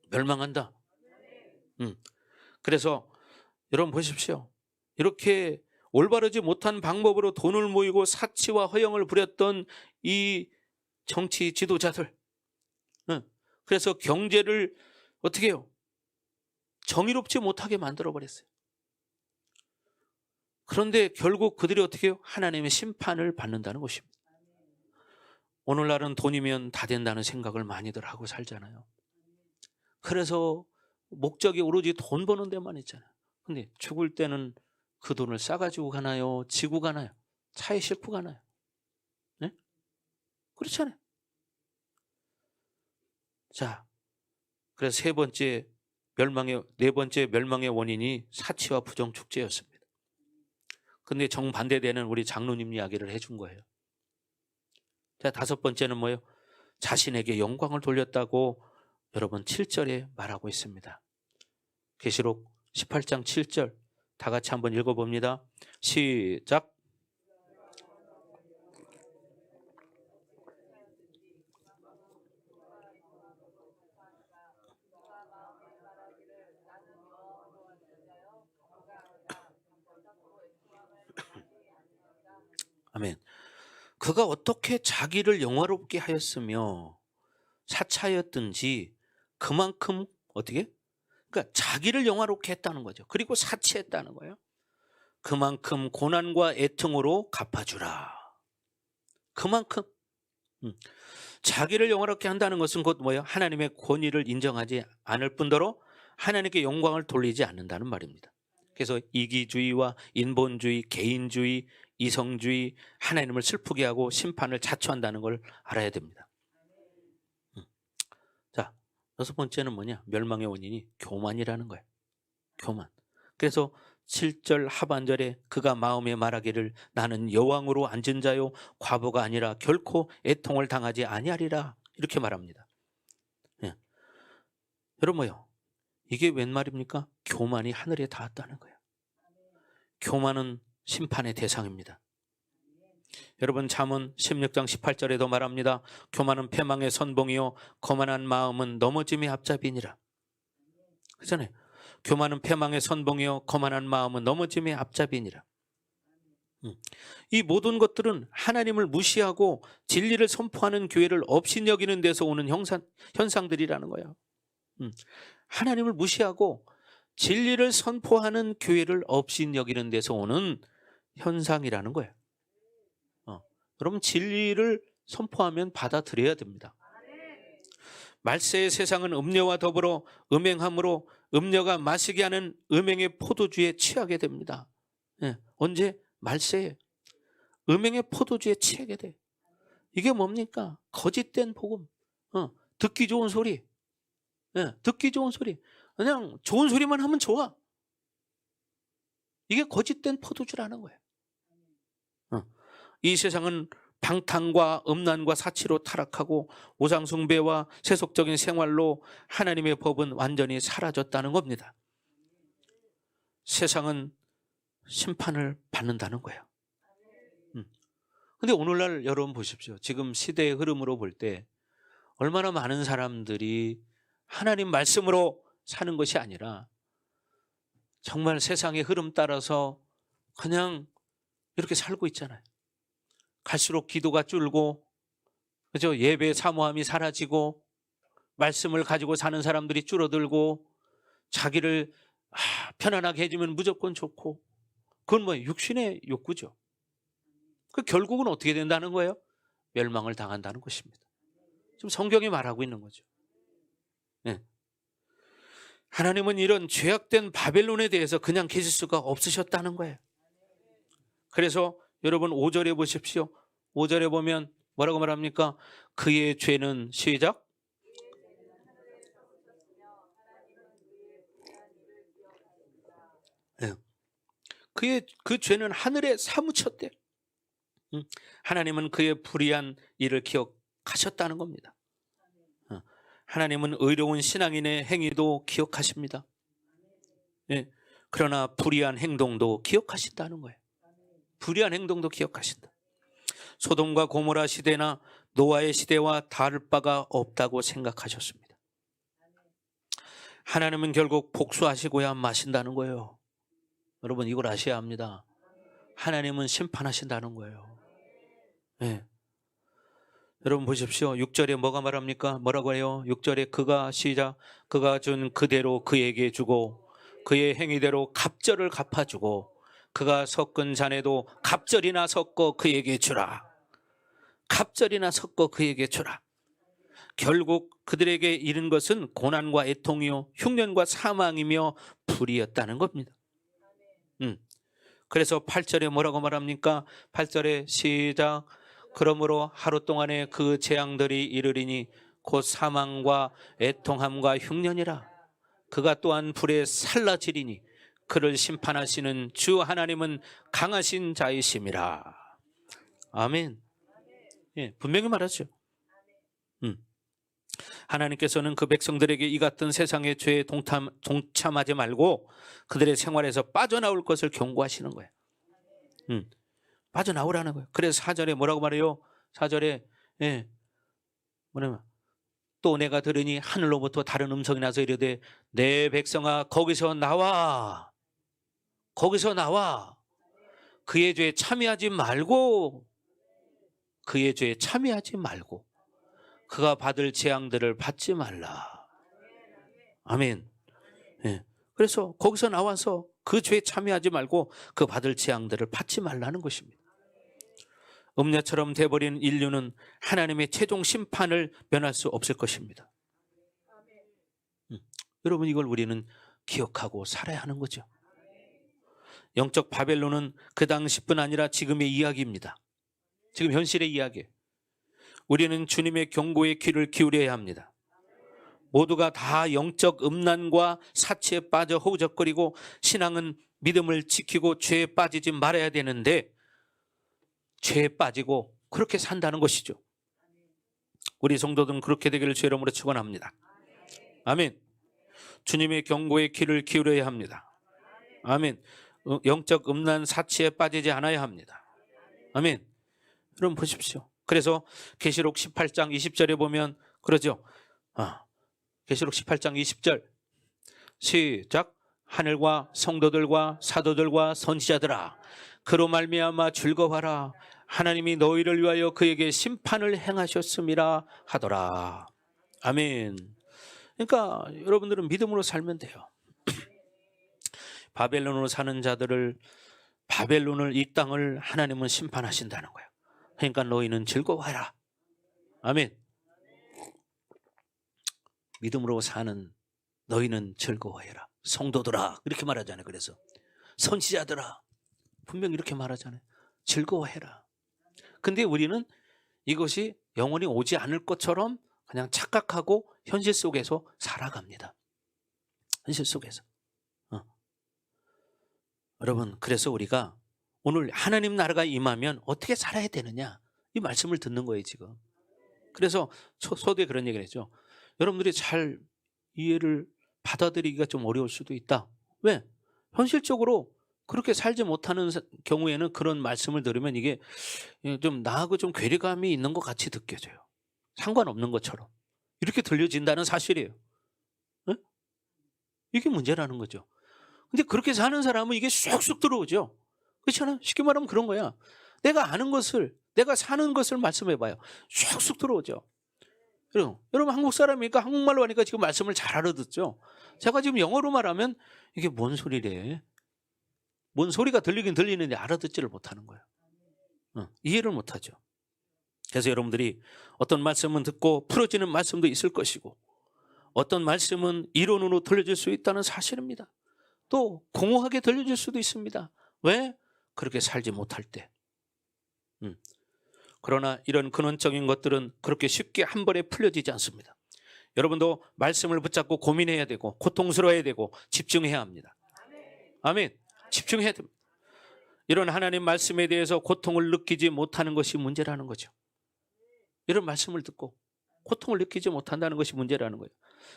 Speaker 1: 멸망한다. 그래서 여러분 보십시오. 이렇게 올바르지 못한 방법으로 돈을 모이고 사치와 허영을 부렸던 이 정치 지도자들. 그래서 경제를 어떻게 해요? 정의롭지 못하게 만들어버렸어요. 그런데 결국 그들이 어떻게 해요? 하나님의 심판을 받는다는 것입니다. 오늘날은 돈이면 다 된다는 생각을 많이들 하고 살잖아요. 그래서 목적이 오로지 돈 버는 데만 있잖아요. 근데 죽을 때는 그 돈을 싸가지고 가나요? 지고 가나요? 차에 싣고 가나요? 네? 그렇잖아요. 자, 그래서 네 번째 멸망의 원인이 사치와 부정 축제였습니다. 근데 정반대되는 우리 장로님 이야기를 해준 거예요. 자, 5번째는 뭐예요? 자신에게 영광을 돌렸다고 여러분 7절에 말하고 있습니다. 계시록 18장 7절 다 같이 한번 읽어봅니다. 시작. 아멘. 그가 어떻게 자기를 영화롭게 하였으며 사차였든지 그만큼 어떻게? 그러니까 자기를 영화롭게 했다는 거죠. 그리고 사치했다는 거예요. 그만큼 고난과 애통으로 갚아주라. 그만큼 자기를 영화롭게 한다는 것은 곧 뭐예요? 하나님의 권위를 인정하지 않을 뿐더러 하나님께 영광을 돌리지 않는다는 말입니다. 그래서 이기주의와 인본주의, 개인주의, 이성주의, 하나님을 슬프게 하고 심판을 자초한다는 걸 알아야 됩니다. 자, 6번째는 뭐냐? 멸망의 원인이 교만이라는 거예요. 교만. 그래서 7절 하반절에 그가 마음에 말하기를 나는 여왕으로 앉은 자요 과부가 아니라 결코 애통을 당하지 아니하리라 이렇게 말합니다. 예. 여러분 뭐요? 이게 웬 말입니까? 교만이 하늘에 닿았다는 거예요. 교만은 심판의 대상입니다. 여러분 잠언 16장 18절에도 말합니다. 교만은 패망의 선봉이요 거만한 마음은 넘어짐의 앞잡이니라. 그렇잖아요. 교만은 패망의 선봉이요 거만한 마음은 넘어짐의 앞잡이니라. 이 모든 것들은 하나님을 무시하고 진리를 선포하는 교회를 업신여기는 데서 오는 현상들이라는 거예요. 하나님을 무시하고 진리를 선포하는 교회를 없인 여기는 데서 오는 현상이라는 거예요. 여러분, 진리를 선포하면 받아들여야 됩니다. 말세의 세상은 음료와 더불어 음행함으로 음료가 마시게 하는 음행의 포도주에 취하게 됩니다. 언제? 말세에 음행의 포도주에 취하게 돼. 이게 뭡니까? 거짓된 복음. 듣기 좋은 소리. 듣기 좋은 소리. 그냥 좋은 소리만 하면 좋아. 이게 거짓된 포도주라는 거예요. 이 세상은 방탕과 음란과 사치로 타락하고 우상숭배와 세속적인 생활로 하나님의 법은 완전히 사라졌다는 겁니다. 세상은 심판을 받는다는 거예요. 근데 오늘날 여러분 보십시오. 지금 시대의 흐름으로 볼 때 얼마나 많은 사람들이 하나님 말씀으로 사는 것이 아니라 정말 세상의 흐름 따라서 그냥 이렇게 살고 있잖아요. 갈수록 기도가 줄고, 그죠? 예배 사모함이 사라지고, 말씀을 가지고 사는 사람들이 줄어들고, 자기를 편안하게 해주면 무조건 좋고, 그건 뭐 육신의 욕구죠. 그 결국은 어떻게 된다는 거예요? 멸망을 당한다는 것입니다. 지금 성경이 말하고 있는 거죠. 하나님은 이런 죄악된 바벨론에 대해서 그냥 계실 수가 없으셨다는 거예요. 그래서 여러분 5절에 보십시오. 5절에 보면 뭐라고 말합니까? 그의 죄는 시작. 그 죄는 하늘에 사무쳤대. 하나님은 그의 불의한 일을 기억하셨다는 겁니다. 하나님은 의로운 신앙인의 행위도 기억하십니다. 그러나 불의한 행동도 기억하신다는 거예요. 불의한 행동도 기억하신다. 소돔과 고모라 시대나 노아의 시대와 다를 바가 없다고 생각하셨습니다. 하나님은 결국 복수하시고야 마신다는 거예요. 여러분, 이걸 아셔야 합니다. 하나님은 심판하신다는 거예요. 여러분 보십시오. 6절에 뭐가 말합니까? 뭐라고 해요? 6절에 그가 시작. 그가 준 그대로 그에게 주고 그의 행위대로 갑절을 갚아주고 그가 섞은 잔에도 갑절이나 섞어 그에게 주라. 갑절이나 섞어 그에게 주라. 결국 그들에게 이른 것은 고난과 애통이요 흉년과 사망이며 불이었다는 겁니다. 그래서 8절에 뭐라고 말합니까? 8절에 시작. 그러므로 하루 동안에 그 재앙들이 이르리니 곧 사망과 애통함과 흉년이라. 그가 또한 불에 살라지리니 그를 심판하시는 주 하나님은 강하신 자이심이라. 아멘. 분명히 말하죠. 하나님께서는 그 백성들에게 이 같은 세상의 죄에 동참하지 말고 그들의 생활에서 빠져나올 것을 경고하시는 거예요. 빠져나오라는 거예요. 그래서 4절에 뭐라고 말해요? 4절에 뭐냐면 또 내가 들으니 하늘로부터 다른 음성이 나서 이르되 내 백성아 거기서 나와. 거기서 나와. 그의 죄에 참여하지 말고 그의 죄에 참여하지 말고 그가 받을 재앙들을 받지 말라. 아멘. 그래서 거기서 나와서 그 죄에 참여하지 말고 그 받을 재앙들을 받지 말라는 것입니다. 음녀처럼 돼버린 인류는 하나님의 최종 심판을 면할 수 없을 것입니다. 여러분, 이걸 우리는 기억하고 살아야 하는 거죠. 영적 바벨론은 그 당시뿐 아니라 지금의 이야기입니다. 지금 현실의 이야기. 우리는 주님의 경고에 귀를 기울여야 합니다. 모두가 다 영적 음란과 사치에 빠져 허우적거리고 신앙은 믿음을 지키고 죄에 빠지지 말아야 되는데 죄에 빠지고 그렇게 산다는 것이죠. 우리 성도들은 그렇게 되기를 주의 이름으로 축원합니다. 아멘. 주님의 경고에 귀를 기울여야 합니다. 아멘. 영적 음란 사치에 빠지지 않아야 합니다. 아멘. 여러분 보십시오. 그래서 계시록 18장 20절에 보면 그러죠. 계시록 18장 20절 시작. 하늘과 성도들과 사도들과 선지자들아 그로 말미암아 즐거워하라. 하나님이 너희를 위하여 그에게 심판을 행하셨음이라 하더라. 아멘. 그러니까 여러분들은 믿음으로 살면 돼요. 바벨론으로 사는 자들을, 바벨론을, 이 땅을 하나님은 심판하신다는 거예요. 그러니까 너희는 즐거워해라. 아멘. 믿음으로 사는 너희는 즐거워해라. 성도들아, 이렇게 말하잖아요. 그래서 선지자들아, 분명히 이렇게 말하잖아요. 즐거워해라. 근데 우리는 이것이 영원히 오지 않을 것처럼 그냥 착각하고 현실 속에서 살아갑니다. 현실 속에서. 여러분, 그래서 우리가 오늘 하나님 나라가 임하면 어떻게 살아야 되느냐, 이 말씀을 듣는 거예요 지금. 그래서 서두에 그런 얘기를 했죠. 여러분들이 잘 이해를 받아들이기가 좀 어려울 수도 있다. 왜? 현실적으로 그렇게 살지 못하는 경우에는 그런 말씀을 들으면 이게 좀 나하고 좀 괴리감이 있는 것 같이 느껴져요. 상관없는 것처럼 이렇게 들려진다는 사실이에요. 네? 이게 문제라는 거죠. 근데 그렇게 사는 사람은 이게 쑥쑥 들어오죠. 그렇잖아요. 쉽게 말하면 그런 거야. 내가 아는 것을, 내가 사는 것을 말씀해봐요. 쑥쑥 들어오죠. 여러분 한국 사람이니까 한국말로 하니까 지금 말씀을 잘 알아듣죠. 제가 지금 영어로 말하면 이게 뭔 소리래? 뭔 소리가 들리긴 들리는데 알아듣지를 못하는 거예요. 이해를 못하죠. 그래서 여러분들이 어떤 말씀은 듣고 풀어지는 말씀도 있을 것이고, 어떤 말씀은 이론으로 들려질 수 있다는 사실입니다. 또 공허하게 들려질 수도 있습니다. 왜? 그렇게 살지 못할 때. 그러나 이런 근원적인 것들은 그렇게 쉽게 한 번에 풀려지지 않습니다. 여러분도 말씀을 붙잡고 고민해야 되고, 고통스러워야 되고, 집중해야 합니다. 아멘. 집중해야 됩니다. 이런 하나님 말씀에 대해서 고통을 느끼지 못하는 것이 문제라는 거죠. 이런 말씀을 듣고 고통을 느끼지 못한다는 것이 문제라는 거예요.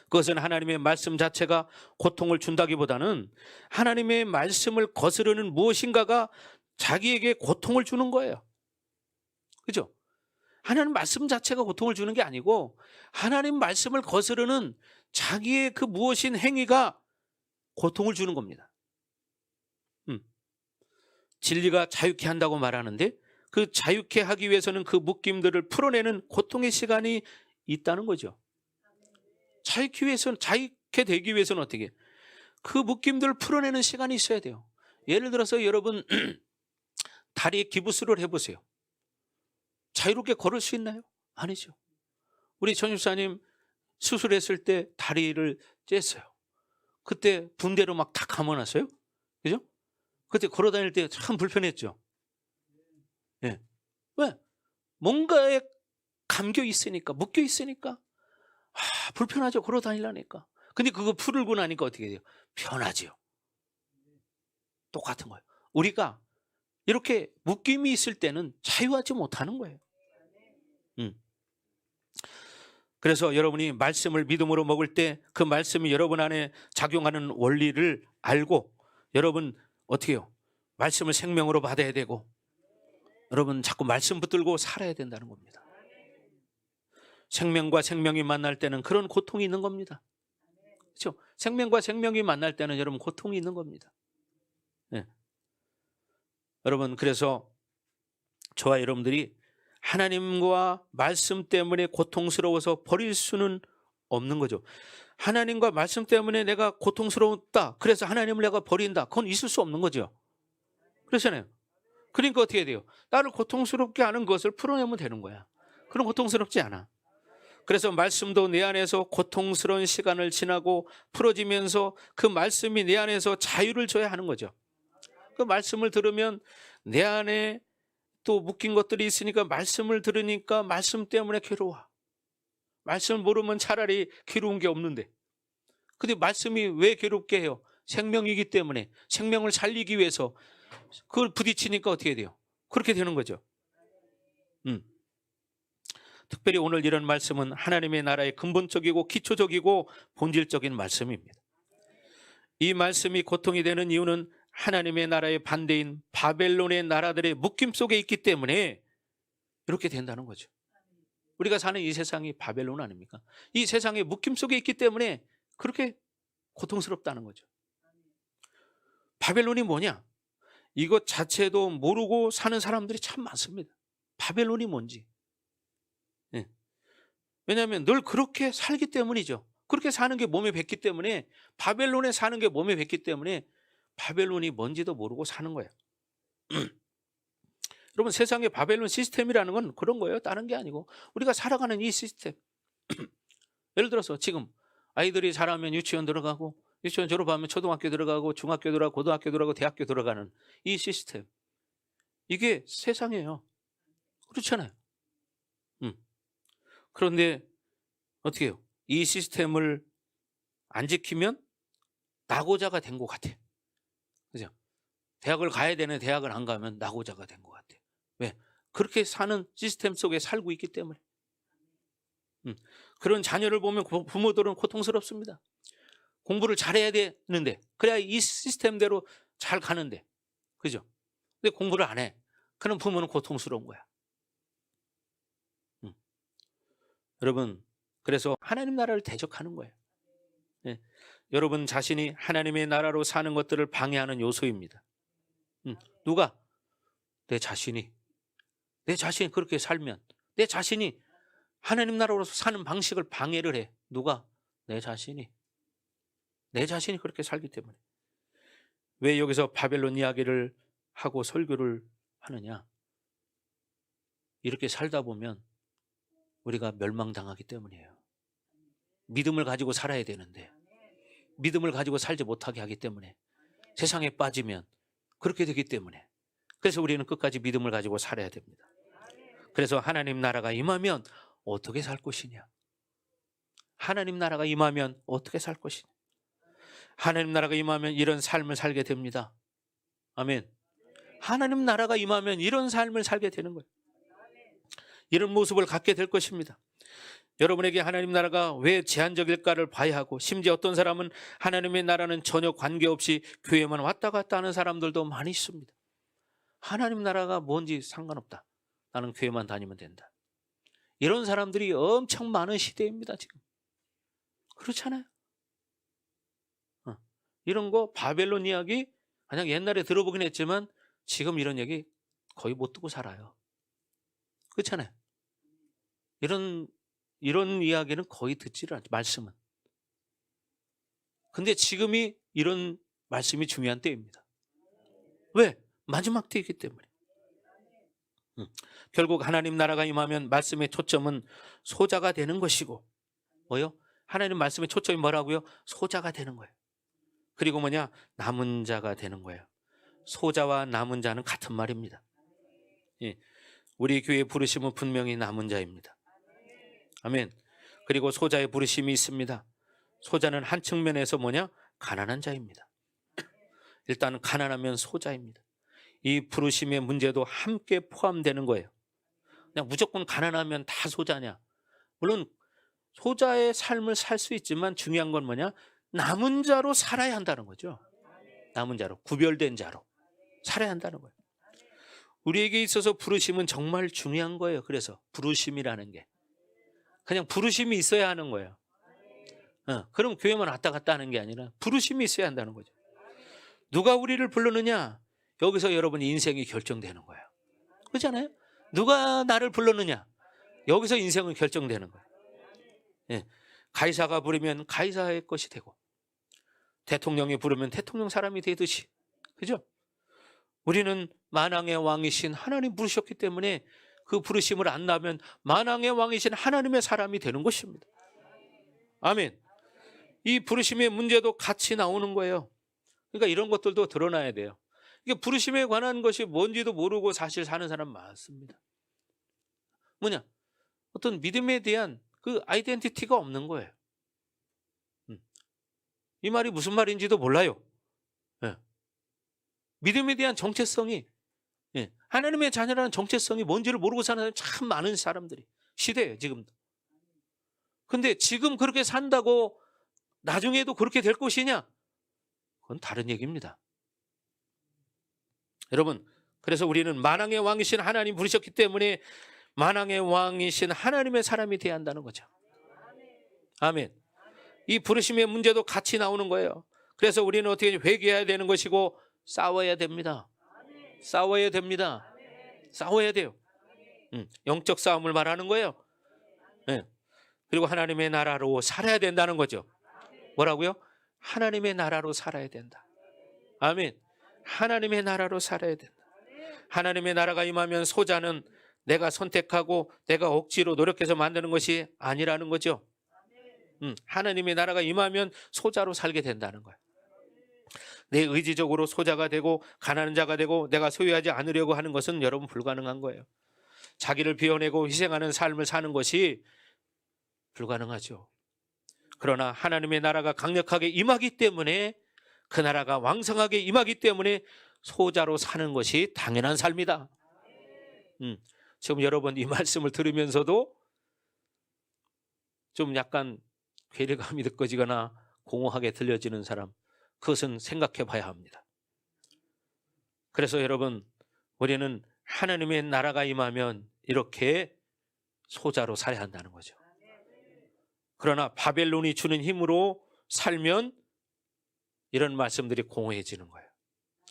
Speaker 1: 그것은 하나님의 말씀 자체가 고통을 준다기보다는 하나님의 말씀을 거스르는 무엇인가가 자기에게 고통을 주는 거예요. 그죠? 하나님 말씀 자체가 고통을 주는 게 아니고 하나님 말씀을 거스르는 자기의 그 무엇인 행위가 고통을 주는 겁니다. 진리가 자유케 한다고 말하는데 그 자유케 하기 위해서는 그 묶임들을 풀어내는 고통의 시간이 있다는 거죠. 자유케 위해서는, 자유케 되기 위해서는 어떻게? 그 묶임들을 풀어내는 시간이 있어야 돼요. 예를 들어서 여러분 다리에 기부스를 해보세요. 자유롭게 걸을 수 있나요? 아니죠. 우리 전 집사님 수술했을 때 다리를 쬐어요. 그때 붕대로 막 다 감아놨어요. 그죠? 그때 걸어다닐 때 참 불편했죠. 예. 왜? 뭔가에 감겨 있으니까, 묶여 있으니까 불편하죠. 걸어다니려니까. 근데 그거 풀고 나니까 어떻게 돼요? 편하지요. 똑같은 거예요. 우리가 이렇게 묶임이 있을 때는 자유하지 못하는 거예요. 그래서 여러분이 말씀을 믿음으로 먹을 때 그 말씀이 여러분 안에 작용하는 원리를 알고 여러분 어떻게 해요? 말씀을 생명으로 받아야 되고 여러분 자꾸 말씀 붙들고 살아야 된다는 겁니다. 생명과 생명이 만날 때는 그런 고통이 있는 겁니다. 그렇죠? 생명과 생명이 만날 때는 여러분 고통이 있는 겁니다. 네. 여러분 그래서 저와 여러분들이 하나님과 말씀 때문에 고통스러워서 버릴 수는 없는 거죠. 하나님과 말씀 때문에 내가 고통스러웠다, 그래서 하나님을 내가 버린다, 그건 있을 수 없는 거죠. 그렇잖아요. 그러니까 어떻게 돼요? 나를 고통스럽게 하는 것을 풀어내면 되는 거야. 그럼 고통스럽지 않아. 그래서 말씀도 내 안에서 고통스러운 시간을 지나고 풀어지면서 그 말씀이 내 안에서 자유를 줘야 하는 거죠. 그 말씀을 들으면 내 안에 또 묶인 것들이 있으니까 말씀을 들으니까 말씀 때문에 괴로워. 말씀을 모르면 차라리 괴로운 게 없는데. 근데 말씀이 왜 괴롭게 해요? 생명이기 때문에, 생명을 살리기 위해서 그걸 부딪히니까 어떻게 돼요? 그렇게 되는 거죠. 특별히 오늘 이런 말씀은 하나님의 나라의 근본적이고 기초적이고 본질적인 말씀입니다. 이 말씀이 고통이 되는 이유는 하나님의 나라의 반대인 바벨론의 나라들의 묶임 속에 있기 때문에 이렇게 된다는 거죠. 우리가 사는 이 세상이 바벨론 아닙니까? 이 세상의 묶임 속에 있기 때문에 그렇게 고통스럽다는 거죠. 바벨론이 뭐냐? 이것 자체도 모르고 사는 사람들이 참 많습니다. 바벨론이 뭔지. 네. 왜냐하면 늘 그렇게 살기 때문이죠. 그렇게 사는 게 몸에 뱄기 때문에, 바벨론에 사는 게 몸에 뱄기 때문에 바벨론이 뭔지도 모르고 사는 거예요. 여러분, 세상의 바벨론 시스템이라는 건 그런 거예요. 다른 게 아니고 우리가 살아가는 이 시스템. 예를 들어서 지금 아이들이 자라면 유치원 들어가고, 유치원 졸업하면 초등학교 들어가고, 중학교 들어가고, 고등학교 들어가고, 대학교 들어가는 이 시스템, 이게 세상이에요. 그렇잖아요. 그런데 어떻게 해요? 이 시스템을 안 지키면 낙오자가 된 것 같아. 그죠? 대학을 가야 되는 대학을 안 가면 낙오자가 된 것 같아. 왜? 그렇게 사는 시스템 속에 살고 있기 때문에. 그런 자녀를 보면 부모들은 고통스럽습니다. 공부를 잘해야 되는데, 그래야 이 시스템대로 잘 가는데, 그죠? 근데 공부를 안 해. 그럼 부모는 고통스러운 거야. 여러분, 그래서 하나님 나라를 대적하는 거예요. 네. 여러분 자신이 하나님의 나라로 사는 것들을 방해하는 요소입니다. 누가? 내 자신이 그렇게 살면, 내 자신이 하나님 나라로서 사는 방식을 방해를 해. 누가? 내 자신이 그렇게 살기 때문에. 왜 여기서 바벨론 이야기를 하고 설교를 하느냐? 이렇게 살다 보면 우리가 멸망당하기 때문이에요. 믿음을 가지고 살아야 되는데 믿음을 가지고 살지 못하게 하기 때문에, 세상에 빠지면 그렇게 되기 때문에, 그래서 우리는 끝까지 믿음을 가지고 살아야 됩니다. 그래서 하나님 나라가 임하면 어떻게 살 것이냐? 하나님 나라가 임하면 어떻게 살 것이냐? 하나님 나라가 임하면 이런 삶을 살게 됩니다. 아멘. 하나님 나라가 임하면 이런 삶을 살게 되는 거예요. 이런 모습을 갖게 될 것입니다. 여러분에게 하나님 나라가 왜 제한적일까를 봐야 하고, 심지어 어떤 사람은 하나님의 나라는 전혀 관계없이 교회만 왔다 갔다 하는 사람들도 많이 있습니다. 하나님 나라가 뭔지 상관없다. 나는 교회만 다니면 된다. 이런 사람들이 엄청 많은 시대입니다, 지금. 그렇잖아요. 이런 거 바벨론 이야기 그냥 옛날에 들어보긴 했지만 지금 이런 얘기 거의 못 듣고 살아요. 그렇잖아요. 이런 이야기는 거의 듣지를 않죠, 말씀은. 근데 지금이 이런 말씀이 중요한 때입니다. 왜? 마지막 때이기 때문에. 결국 하나님 나라가 임하면 말씀의 초점은 소자가 되는 것이고, 뭐요? 하나님 말씀의 초점이 뭐라고요? 소자가 되는 거예요. 그리고 뭐냐? 남은 자가 되는 거예요. 소자와 남은 자는 같은 말입니다. 예. 우리 교회 부르심은 분명히 남은 자입니다. 아멘. 그리고 소자의 부르심이 있습니다. 소자는 한 측면에서 뭐냐? 가난한 자입니다. 일단 가난하면 소자입니다. 이 부르심의 문제도 함께 포함되는 거예요. 그냥 무조건 가난하면 다 소자냐? 물론 소자의 삶을 살 수 있지만 중요한 건 뭐냐? 남은 자로 살아야 한다는 거죠. 남은 자로, 구별된 자로 살아야 한다는 거예요. 우리에게 있어서 부르심은 정말 중요한 거예요. 그래서 부르심이라는 게 그냥 부르심이 있어야 하는 거예요. 그럼 교회만 왔다 갔다 하는 게 아니라 부르심이 있어야 한다는 거죠. 누가 우리를 부르느냐? 여기서 여러분 인생이 결정되는 거예요. 그렇잖아요? 누가 나를 불렀느냐? 여기서 인생은 결정되는 거예요. 예. 가이사가 부르면 가이사의 것이 되고, 대통령이 부르면 대통령 사람이 되듯이, 그죠? 우리는 만왕의 왕이신 하나님 부르셨기 때문에 그 부르심을 안 나면 만왕의 왕이신 하나님의 사람이 되는 것입니다. 아멘. 이 부르심의 문제도 같이 나오는 거예요. 그러니까 이런 것들도 드러나야 돼요. 이게 부르심에 관한 것이 뭔지도 모르고 사실 사는 사람 많습니다. 뭐냐? 어떤 믿음에 대한 그 아이덴티티가 없는 거예요. 이 말이 무슨 말인지도 몰라요. 예. 믿음에 대한 정체성이, 하나님의 자녀라는 정체성이 뭔지를 모르고 사는 사람이 참 많은 사람들이 시대예요, 지금도. 근데 지금 그렇게 산다고 나중에도 그렇게 될 것이냐? 그건 다른 얘기입니다. 여러분, 그래서 우리는 만왕의 왕이신 하나님 부르셨기 때문에 만왕의 왕이신 하나님의 사람이 되어야 한다는 거죠. 아멘. 이 부르심의 문제도 같이 나오는 거예요. 그래서 우리는 어떻게 회개해야 되는 것이고 싸워야 됩니다. 싸워야 됩니다. 싸워야 돼요. 영적 싸움을 말하는 거예요. 네. 그리고 하나님의 나라로 살아야 된다는 거죠. 뭐라고요? 하나님의 나라로 살아야 된다. 아멘. 하나님의 나라로 살아야 된다. 하나님의 나라가 임하면 소자는 내가 선택하고 내가 억지로 노력해서 만드는 것이 아니라는 거죠. 하나님의 나라가 임하면 소자로 살게 된다는 거예요. 내 의지적으로 소자가 되고 가난한 자가 되고 내가 소유하지 않으려고 하는 것은 여러분 불가능한 거예요. 자기를 비워내고 희생하는 삶을 사는 것이 불가능하죠. 그러나 하나님의 나라가 강력하게 임하기 때문에, 그 나라가 왕성하게 임하기 때문에 소자로 사는 것이 당연한 삶이다. 지금 여러분 이 말씀을 들으면서도 좀 약간 괴리감이 느껴지거나 공허하게 들려지는 사람, 그것은 생각해 봐야 합니다. 그래서 여러분, 우리는 하나님의 나라가 임하면 이렇게 소자로 살아야 한다는 거죠. 그러나 바벨론이 주는 힘으로 살면 이런 말씀들이 공허해지는 거예요.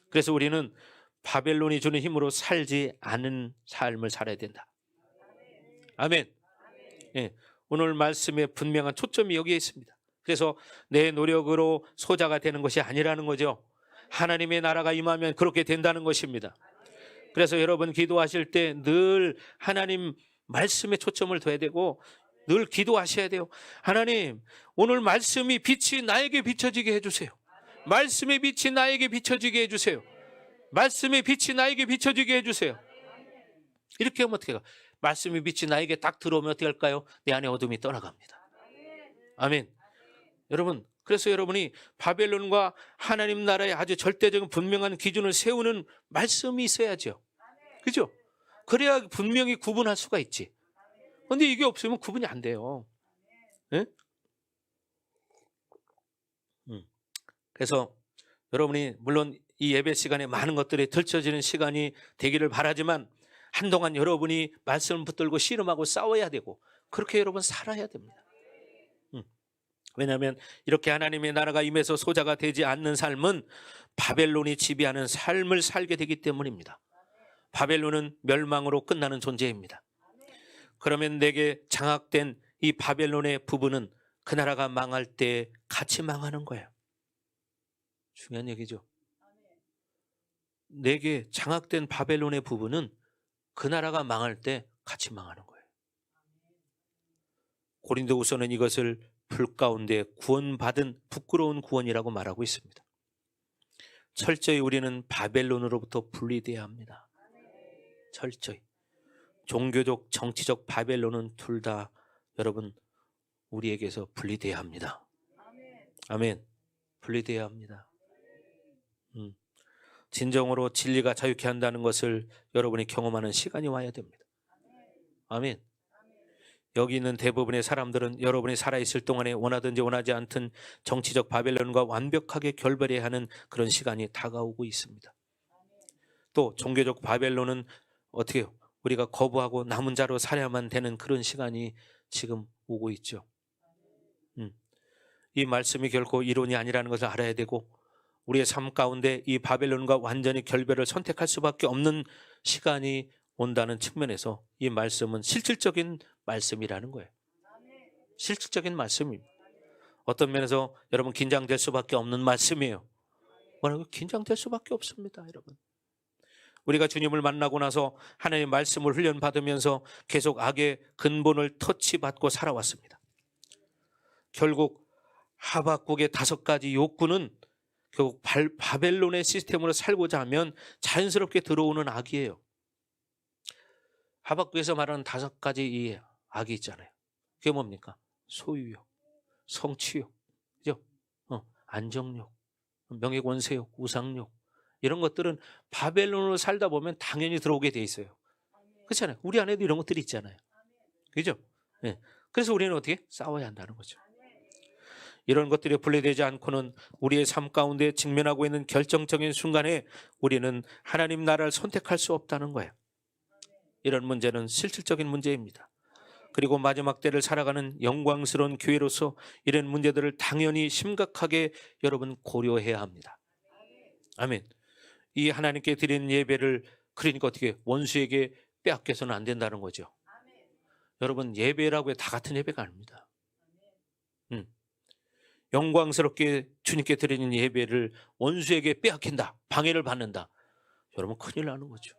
Speaker 1: 그래서 우리는 바벨론이 주는 힘으로 살지 않은 삶을 살아야 된다. 아멘. 예, 오늘 말씀의 분명한 초점이 여기에 있습니다. 그래서 내 노력으로 소자가 되는 것이 아니라는 거죠. 하나님의 나라가 임하면 그렇게 된다는 것입니다. 그래서 여러분 기도하실 때 늘 하나님 말씀에 초점을 둬야 되고 늘 기도하셔야 돼요. 하나님, 오늘 말씀이 빛이 나에게 비춰지게 해주세요. 말씀의 빛이 나에게 비춰지게 해주세요. 말씀의 빛이 나에게 비춰지게 해주세요. 이렇게 하면 어떻게 해요? 말씀의 빛이 나에게 딱 들어오면 어떻게 할까요? 내 안에 어둠이 떠나갑니다. 아멘. 여러분, 그래서 여러분이 바벨론과 하나님 나라의 아주 절대적인 분명한 기준을 세우는 말씀이 있어야죠. 그죠? 그래야 분명히 구분할 수가 있지. 그런데 이게 없으면 구분이 안 돼요. 네? 그래서 여러분이 물론 이 예배 시간에 많은 것들이 들춰지는 시간이 되기를 바라지만 한동안 여러분이 말씀을 붙들고 씨름하고 싸워야 되고 그렇게 여러분 살아야 됩니다. 왜냐하면 이렇게 하나님의 나라가 임해서 소자가 되지 않는 삶은 바벨론이 지배하는 삶을 살게 되기 때문입니다. 바벨론은 멸망으로 끝나는 존재입니다. 그러면 내게 장악된 이 바벨론의 부부는 그 나라가 망할 때 같이 망하는 거예요. 중요한 얘기죠. 내게 장악된 바벨론의 부부는 그 나라가 망할 때 같이 망하는 거예요. 고린도후서는 이것을 불 가운데 구원받은 부끄러운 구원이라고 말하고 있습니다. 철저히 우리는 바벨론으로부터 분리돼야 합니다. 철저히. 종교적, 정치적 바벨론은 둘 다 여러분 우리에게서 분리돼야 합니다. 아멘. 분리돼야 합니다. 진정으로 진리가 자유케 한다는 것을 여러분이 경험하는 시간이 와야 됩니다. 아멘. 여기 있는 대부분의 사람들은 여러분이 살아있을 동안에 원하든지 원하지 않든 정치적 바벨론과 완벽하게 결별해야 하는 그런 시간이 다가오고 있습니다. 또 종교적 바벨론은 어떻게 해요? 우리가 거부하고 남은 자로 살아야만 되는 그런 시간이 지금 오고 있죠. 이 말씀이 결코 이론이 아니라는 것을 알아야 되고 우리의 삶 가운데 이 바벨론과 완전히 결별을 선택할 수밖에 없는 시간이 온다는 측면에서 이 말씀은 실질적인 말씀이라는 거예요. 실질적인 말씀입니다. 어떤 면에서 여러분 긴장될 수밖에 없는 말씀이에요. 뭐라고? 긴장될 수밖에 없습니다, 여러분. 우리가 주님을 만나고 나서 하나님의 말씀을 훈련받으면서 계속 악의 근본을 터치받고 살아왔습니다. 결국 하박국의 5가지 욕구는 결국 바벨론의 시스템으로 살고자 하면 자연스럽게 들어오는 악이에요. 하박국에서 말하는 5가지 이 악이 있잖아요. 그게 뭡니까? 소유욕, 성취욕, 그죠? 안정욕, 명예권세욕, 우상욕, 이런 것들은 바벨론으로 살다 보면 당연히 들어오게 돼 있어요. 그렇잖아요. 우리 안에도 이런 것들이 있잖아요. 그죠? 네. 그래서 우리는 어떻게 싸워야 한다는 거죠. 이런 것들이 분리되지 않고는 우리의 삶 가운데 직면하고 있는 결정적인 순간에 우리는 하나님 나라를 선택할 수 없다는 거예요. 이런 문제는 실질적인 문제입니다. 그리고 마지막 때를 살아가는 영광스러운 교회로서 이런 문제들을 당연히 심각하게 여러분 고려해야 합니다. 아멘. 이 하나님께 드리는 예배를 그러니까 어떻게 원수에게 빼앗겨서는 안 된다는 거죠. 여러분 예배라고 해 다 같은 예배가 아닙니다. 음. 영광스럽게 주님께 드리는 예배를 원수에게 빼앗긴다, 방해를 받는다. 여러분 큰일 나는 거죠.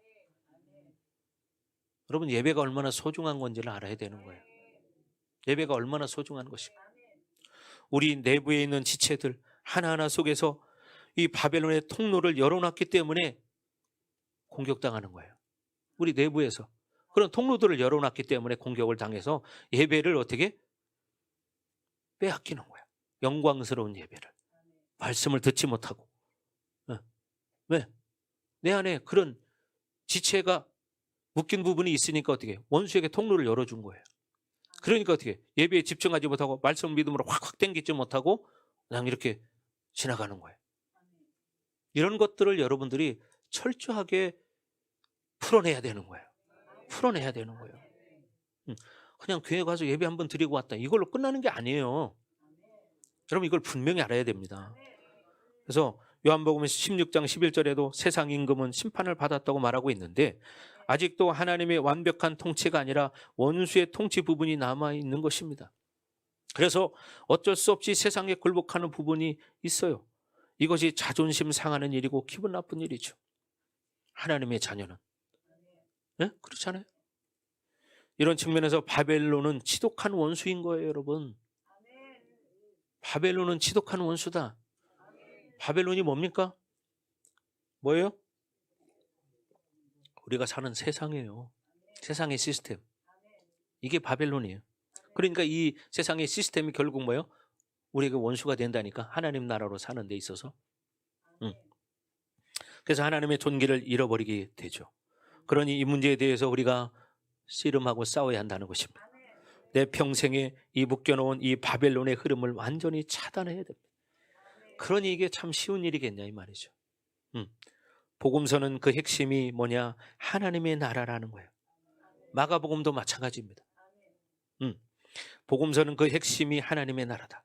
Speaker 1: 여러분 예배가 얼마나 소중한 건지를 알아야 되는 거예요. 예배가 얼마나 소중한 것인가. 우리 내부에 있는 지체들 하나하나 속에서 이 바벨론의 통로를 열어놨기 때문에 공격당하는 거예요. 우리 내부에서 그런 통로들을 열어놨기 때문에 공격을 당해서 예배를 어떻게 빼앗기는 거야. 영광스러운 예배를. 말씀을 듣지 못하고. 왜? 내 안에 그런 지체가 묶인 부분이 있으니까 어떻게 원수에게 통로를 열어준 거예요. 그러니까 어떻게 예배에 집중하지 못하고 말씀 믿음으로 확확 당기지 못하고 그냥 이렇게 지나가는 거예요. 이런 것들을 여러분들이 철저하게 풀어내야 되는 거예요. 풀어내야 되는 거예요. 그냥 교회 가서 예배 한번 드리고 왔다, 이걸로 끝나는 게 아니에요. 여러분 이걸 분명히 알아야 됩니다. 그래서 요한복음 16장 11절에도 세상 임금은 심판을 받았다고 말하고 있는데 아직도 하나님의 완벽한 통치가 아니라 원수의 통치 부분이 남아있는 것입니다. 그래서 어쩔 수 없이 세상에 굴복하는 부분이 있어요. 이것이 자존심 상하는 일이고 기분 나쁜 일이죠. 하나님의 자녀는. 네? 그렇잖아요. 이런 측면에서 바벨론은 지독한 원수인 거예요, 여러분. 바벨론은 지독한 원수다. 바벨론이 뭡니까? 뭐예요? 우리가 사는 세상이에요. 세상의 시스템. 이게 바벨론이에요. 그러니까 이 세상의 시스템이 결국 뭐예요? 우리에게 원수가 된다니까. 하나님 나라로 사는 데 있어서. 그래서 하나님의 존귀를 잃어버리게 되죠. 그러니 이 문제에 대해서 우리가 씨름하고 싸워야 한다는 것입니다. 내 평생에 이 묶여놓은 이 바벨론의 흐름을 완전히 차단해야 됩니다. 그러니 이게 참 쉬운 일이겠냐 이 말이죠. 복음서는 그 핵심이 뭐냐? 하나님의 나라라는 거예요. 마가복음도 마찬가지입니다. 복음서는 그 핵심이 하나님의 나라다.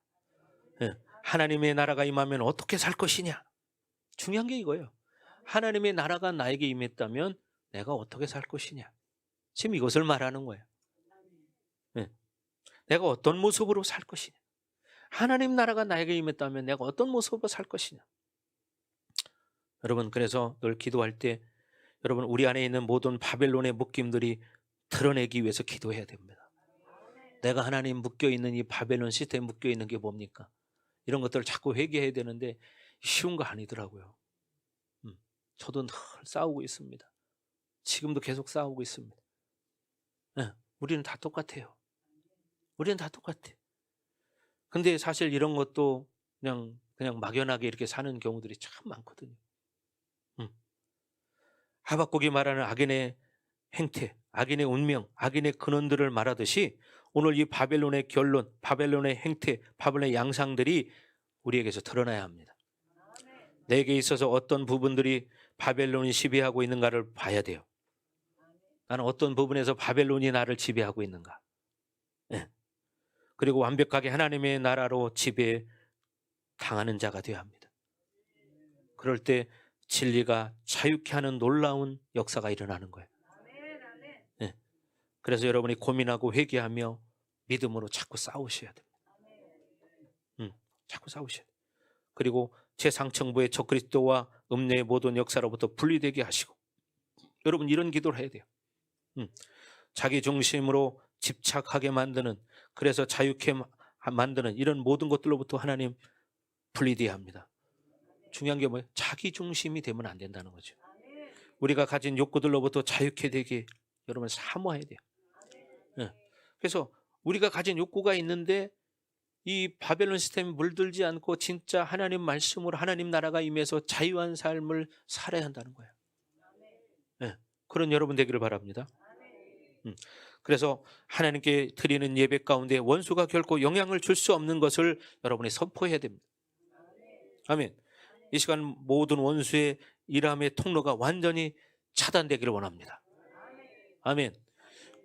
Speaker 1: 하나님의 나라가 임하면 어떻게 살 것이냐? 중요한 게 이거예요. 하나님의 나라가 나에게 임했다면 내가 어떻게 살 것이냐? 지금 이것을 말하는 거예요. 내가 어떤 모습으로 살 것이냐? 하나님 나라가 나에게 임했다면 내가 어떤 모습으로 살 것이냐? 여러분 그래서 늘 기도할 때 여러분 우리 안에 있는 모든 바벨론의 묶임들이 드러내기 위해서 기도해야 됩니다. 내가 하나님 묶여있는 이 바벨론 시스템에 묶여있는 게 뭡니까? 이런 것들을 자꾸 회개해야 되는데 쉬운 거 아니더라고요. 저도 늘 싸우고 있습니다. 지금도 계속 싸우고 있습니다. 우리는 다 똑같아요. 우리는 다 똑같아. 근데 사실 이런 것도 그냥 막연하게 이렇게 사는 경우들이 참 많거든요. 하박국이 말하는 악인의 행태, 악인의 운명, 악인의 근원들을 말하듯이 오늘 이 바벨론의 결론, 바벨론의 행태, 바벨론의 양상들이 우리에게서 드러나야 합니다. 내게 있어서 어떤 부분들이 바벨론이 지배하고 있는가를 봐야 돼요. 나는 어떤 부분에서 바벨론이 나를 지배하고 있는가. 그리고 완벽하게 하나님의 나라로 지배 당하는 자가 되어야 합니다. 그럴 때 진리가 자유케 하는 놀라운 역사가 일어나는 거예요. 그래서 여러분이 고민하고 회개하며 믿음으로 자꾸 싸우셔야 됩니다. 자꾸 싸우셔야 돼요. 그리고 최상층부의 적그리스도와 음녀의 모든 역사로부터 분리되게 하시고 여러분 이런 기도를 해야 돼요. 자기 중심으로 집착하게 만드는, 그래서 자유케 만드는 이런 모든 것들로부터 하나님 분리되어야 합니다. 중요한 게 뭐예요? 자기 중심이 되면 안 된다는 거죠. 우리가 가진 욕구들로부터 자유케 되게 여러분 사모해야 돼요. 그래서 우리가 가진 욕구가 있는데 이 바벨론 시스템에 물들지 않고 진짜 하나님 말씀으로 하나님 나라가 임해서 자유한 삶을 살아야 한다는 거예요. 그런 여러분 되기를 바랍니다. 그래서 하나님께 드리는 예배 가운데 원수가 결코 영향을 줄 수 없는 것을 여러분이 선포해야 됩니다. 아멘. 이 시간 모든 원수의 일함의 통로가 완전히 차단되기를 원합니다. 아멘.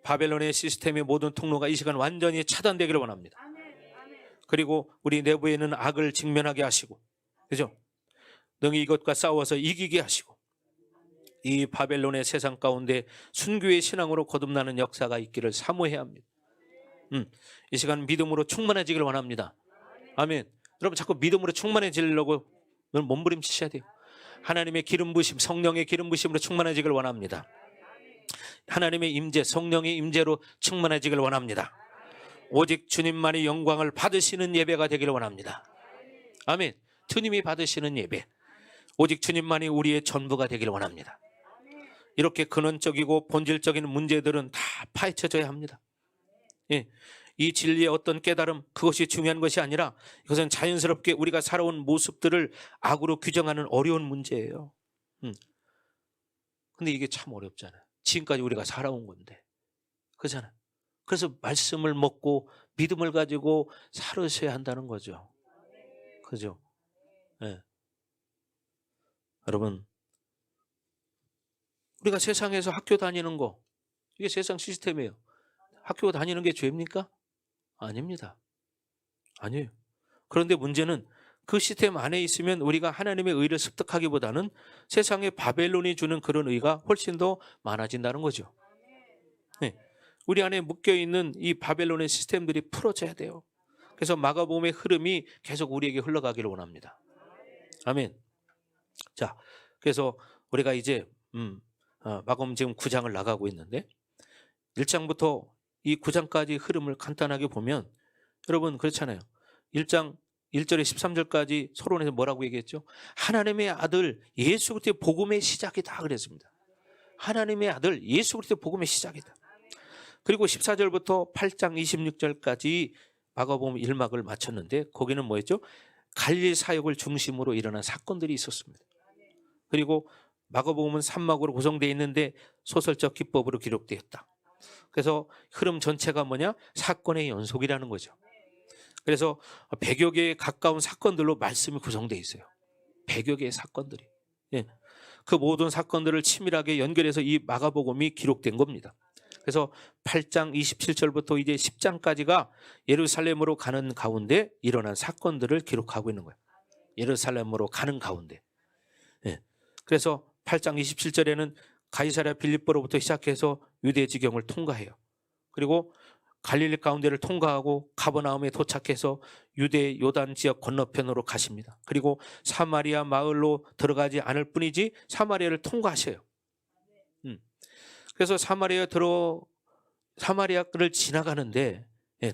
Speaker 1: 바벨론의 시스템의 모든 통로가 이 시간 완전히 차단되기를 원합니다. 그리고 우리 내부에 있는 악을 직면하게 하시고, 그죠? 능히 이것과 싸워서 이기게 하시고, 이 바벨론의 세상 가운데 순교의 신앙으로 거듭나는 역사가 있기를 사모해야 합니다. 이 시간 믿음으로 충만해지기를 원합니다. 아멘. 여러분 자꾸 믿음으로 충만해지려고 몸부림치셔야 돼요. 하나님의 기름 부심, 성령의 기름 부심으로 충만해지길 원합니다. 하나님의 임재, 성령의 임재로 충만해지길 원합니다. 오직 주님만이 영광을 받으시는 예배가 되기를 원합니다. 아멘. 주님이 받으시는 예배, 오직 주님만이 우리의 전부가 되기를 원합니다. 이렇게 근원적이고 본질적인 문제들은 다 파헤쳐져야 합니다. 예. 이 진리의 어떤 깨달음, 그것이 중요한 것이 아니라 이것은 자연스럽게 우리가 살아온 모습들을 악으로 규정하는 어려운 문제예요. 근데 이게 참 어렵잖아요. 지금까지 우리가 살아온 건데. 그렇잖아요. 그래서 말씀을 먹고 믿음을 가지고 살으셔야 한다는 거죠. 그죠? 예. 여러분, 우리가 세상에서 학교 다니는 거, 이게 세상 시스템이에요. 학교 다니는 게 죄입니까? 아닙니다. 아니에요. 그런데 문제는 그 시스템 안에 있으면 우리가 하나님의 의를 습득하기보다는 세상의 바벨론이 주는 그런 의가 훨씬 더 많아진다는 거죠. 네. 우리 안에 묶여있는 이 바벨론의 시스템들이 풀어져야 돼요. 그래서 마가복음의 흐름이 계속 우리에게 흘러가기를 원합니다. 아멘. 자, 그래서 우리가 이제 마가복음 지금 9장을 나가고 있는데 1장부터 이 9장까지 흐름을 간단하게 보면 여러분 그렇잖아요. 1장 1절에 13절까지 서론에서 뭐라고 얘기했죠? 하나님의 아들 예수 그리스도의 복음의 시작이다 그랬습니다. 하나님의 아들 예수 그리스도의 복음의 시작이다. 그리고 14절부터 8장 26절까지 마가복음 1막을 마쳤는데 거기는 뭐였죠? 갈릴리 사역을 중심으로 일어난 사건들이 있었습니다. 그리고 마가복음은 3막으로 구성되어 있는데 소설적 기법으로 기록되었다. 그래서 흐름 전체가 뭐냐? 사건의 연속이라는 거죠. 그래서 100여 개에 가까운 사건들로 말씀이 구성되어 있어요. 100여 개의 사건들이. 예. 그 모든 사건들을 치밀하게 연결해서 이 마가복음이 기록된 겁니다. 그래서 8장 27절부터 이제 10장까지가 예루살렘으로 가는 가운데 일어난 사건들을 기록하고 있는 거예요. 예루살렘으로 가는 가운데. 예. 그래서 8장 27절에는 가이사랴 빌립보로부터 시작해서 유대 지경을 통과해요. 그리고 갈릴리 가운데를 통과하고 가버나움에 도착해서 유대 요단 지역 건너편으로 가십니다. 그리고 사마리아 마을로 들어가지 않을 뿐이지 사마리아를 통과하셔요. 그래서 사마리아를 지나가는데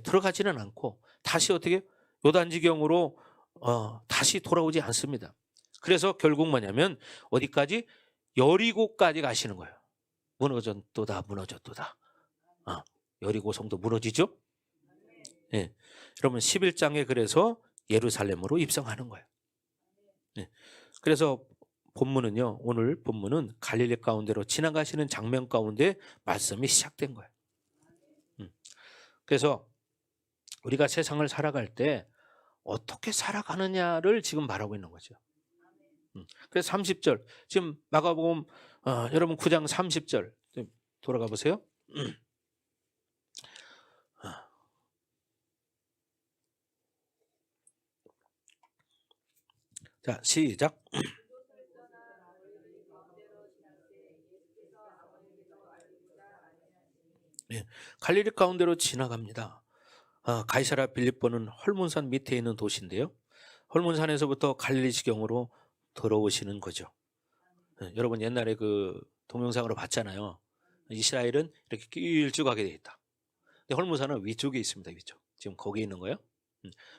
Speaker 1: 들어가지는 않고 다시 어떻게 요단 지경으로 다시 돌아오지 않습니다. 그래서 결국 뭐냐면 어디까지? 여리고까지 가시는 거예요. 무너졌도다. 여리고 성도 무너지죠? 네. 여러분 11장에 그래서 예루살렘으로 입성하는 거예요. 네. 그래서 본문은요. 오늘 본문은 갈릴리 가운데로 지나가시는 장면 가운데 말씀이 시작된 거예요. 그래서 우리가 세상을 살아갈 때 어떻게 살아가느냐를 지금 말하고 있는 거죠. 그래서 30절 지금 마가복음 여러분 9장 30절 돌아가 보세요. 자, 시작. 네, 갈릴리 가운데로 지나갑니다. 가이사랴 빌립보는 헐몬산 밑에 있는 도시인데요. 헐몬산에서부터 갈릴리 지경으로 들어오시는 거죠. 네, 여러분 옛날에 그 동영상으로 봤잖아요. 이스라엘은 이렇게 길쭉하게 되어 있다. 근데 헐몬산은 위쪽에 있습니다. 위쪽. 지금 거기 있는 거예요.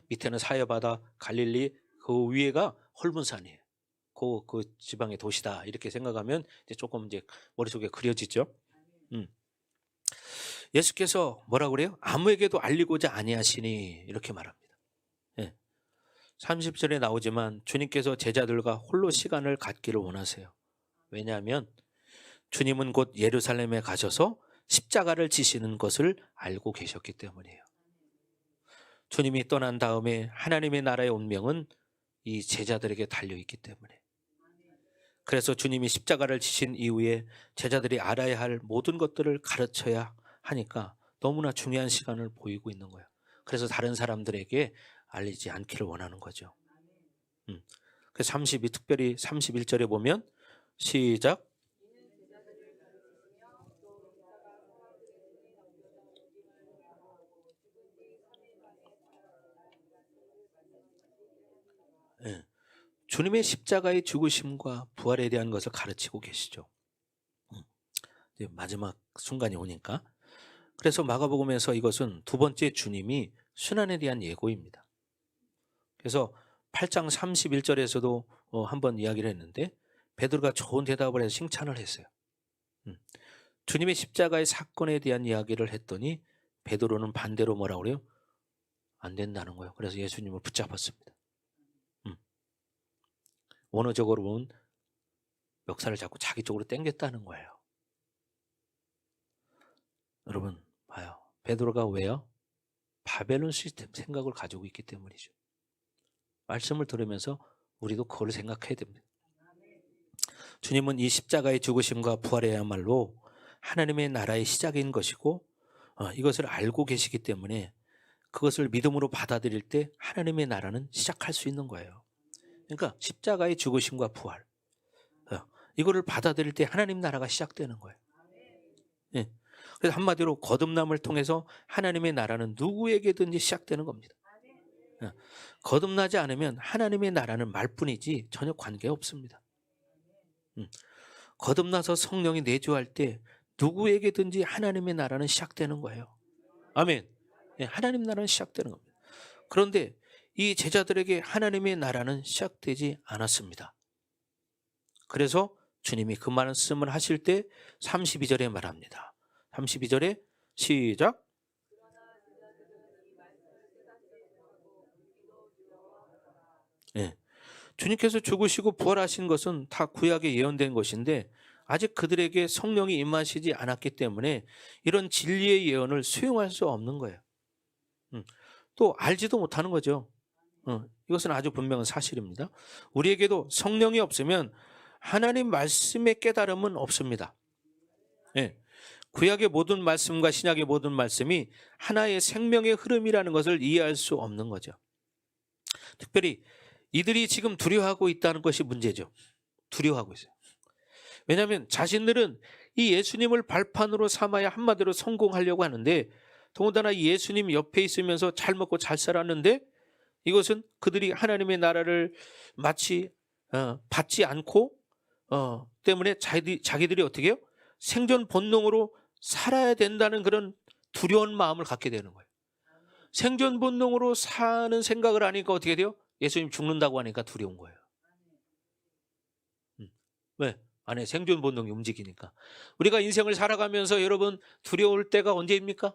Speaker 1: 밑에는 사해바다, 갈릴리, 그 위에가 헐몬산이에요. 그 지방의 도시다 이렇게 생각하면 이제 조금 이제 머릿속에 그려지죠. 예수께서 뭐라고 그래요? 아무에게도 알리고자 아니하시니 이렇게 말합니다. 30절에 나오지만 주님께서 제자들과 홀로 시간을 갖기를 원하세요. 왜냐하면 주님은 곧 예루살렘에 가셔서 십자가를 지시는 것을 알고 계셨기 때문이에요. 주님이 떠난 다음에 하나님의 나라의 운명은 이 제자들에게 달려있기 때문에. 그래서 주님이 십자가를 지신 이후에 제자들이 알아야 할 모든 것들을 가르쳐야 하니까 너무나 중요한 시간을 보이고 있는 거예요. 그래서 다른 사람들에게 알리지 않기를 원하는 거죠. 그래서 특별히 31절에 보면 시작. 주님의 십자가의 죽으심과 부활에 대한 것을 가르치고 계시죠. 이제 마지막 순간이 오니까. 그래서 마가복음에서 이것은 두 번째 주님이 순환에 대한 예고입니다. 그래서 8장 31절에서도 한번 이야기를 했는데 베드로가 좋은 대답을 해서 칭찬을 했어요. 주님의 십자가의 사건에 대한 이야기를 했더니 베드로는 반대로 뭐라고 그래요? 안 된다는 거예요. 그래서 예수님을 붙잡았습니다. 원어적으로 보면 역사를 자꾸 자기 쪽으로 당겼다는 거예요. 여러분 봐요. 베드로가 왜요? 바벨론 시스템 생각을 가지고 있기 때문이죠. 말씀을 들으면서 우리도 그걸 생각해야 됩니다. 주님은 이 십자가의 죽으심과 부활이야말로 하나님의 나라의 시작인 것이고 이것을 알고 계시기 때문에 그것을 믿음으로 받아들일 때 하나님의 나라는 시작할 수 있는 거예요. 그러니까 십자가의 죽으심과 부활 이거를 받아들일 때 하나님 나라가 시작되는 거예요. 예. 그래서 한마디로 거듭남을 통해서 하나님의 나라는 누구에게든지 시작되는 겁니다. 거듭나지 않으면 하나님의 나라는 말뿐이지 전혀 관계없습니다. 거듭나서 성령이 내주할 때 누구에게든지 하나님의 나라는 시작되는 거예요. 아멘. 하나님 나라는 시작되는 겁니다. 그런데 이 제자들에게 하나님의 나라는 시작되지 않았습니다. 그래서 주님이 그 말씀을 하실 때 32절에 말합니다. 32절에 시작. 네. 주님께서 죽으시고 부활하신 것은 다 구약에 예언된 것인데 아직 그들에게 성령이 임하시지 않았기 때문에 이런 진리의 예언을 수용할 수 없는 거예요. 또 알지도 못하는 거죠. 이것은 아주 분명한 사실입니다. 우리에게도 성령이 없으면 하나님 말씀의 깨달음은 없습니다. 네. 구약의 모든 말씀과 신약의 모든 말씀이 하나의 생명의 흐름이라는 것을 이해할 수 없는 거죠. 특별히 이들이 지금 두려워하고 있다는 것이 문제죠. 두려워하고 있어요. 왜냐하면 자신들은 이 예수님을 발판으로 삼아야 한마디로 성공하려고 하는데 더군다나 예수님 옆에 있으면서 잘 먹고 잘 살았는데 이것은 그들이 하나님의 나라를 마치 받지 않고 때문에 자기들이 어떻게 해요? 생존 본능으로 살아야 된다는 그런 두려운 마음을 갖게 되는 거예요. 생존 본능으로 사는 생각을 하니까 어떻게 돼요? 예수님 죽는다고 하니까 두려운 거예요. 왜? 안에 생존 본능이 움직이니까. 우리가 인생을 살아가면서 여러분 두려울 때가 언제입니까?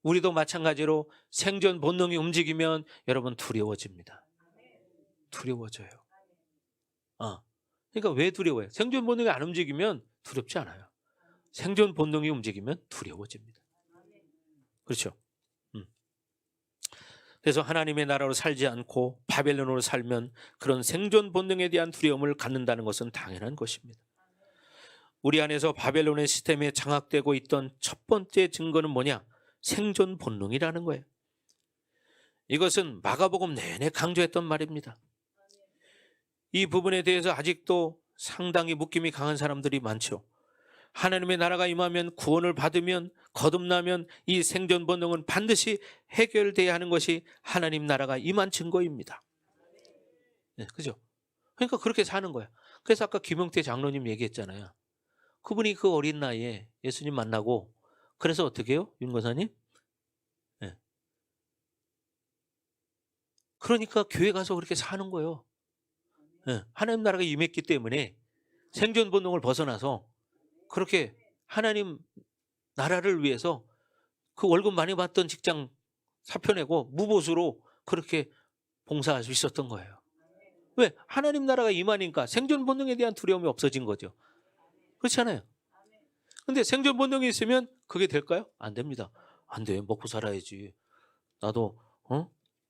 Speaker 1: 우리도 마찬가지로 생존 본능이 움직이면 여러분 두려워집니다. 두려워져요. 그러니까 왜 두려워요? 생존 본능이 안 움직이면 두렵지 않아요. 생존 본능이 움직이면 두려워집니다. 그렇죠? 그래서 하나님의 나라로 살지 않고 바벨론으로 살면 그런 생존 본능에 대한 두려움을 갖는다는 것은 당연한 것입니다. 우리 안에서 바벨론의 시스템에 장악되고 있던 첫 번째 증거는 뭐냐? 생존 본능이라는 거예요. 이것은 마가복음 내내 강조했던 말입니다. 이 부분에 대해서 아직도 상당히 묶임이 강한 사람들이 많죠. 하나님의 나라가 임하면 구원을 받으면 거듭나면 이 생존 본능은 반드시 해결돼야 하는 것이 하나님 나라가 임한 증거입니다. 네, 그죠? 그러니까 그렇게 사는 거야. 그래서 아까 김용태 장로님 얘기했잖아요. 그분이 그 어린 나이에 예수님 만나고 그래서 어떻게 해요? 윤 권사님? 네. 그러니까 교회 가서 그렇게 사는 거예요. 네. 하나님 나라가 임했기 때문에 생존 본능을 벗어나서 그렇게 하나님 나라를 위해서 그 월급 많이 받던 직장 사표 내고 무보수로 그렇게 봉사할 수 있었던 거예요. 왜? 하나님 나라가 임하니까 생존 본능에 대한 두려움이 없어진 거죠. 그렇지 않아요? 근데 생존 본능이 있으면 그게 될까요? 안 됩니다. 안 돼. 먹고 살아야지. 나도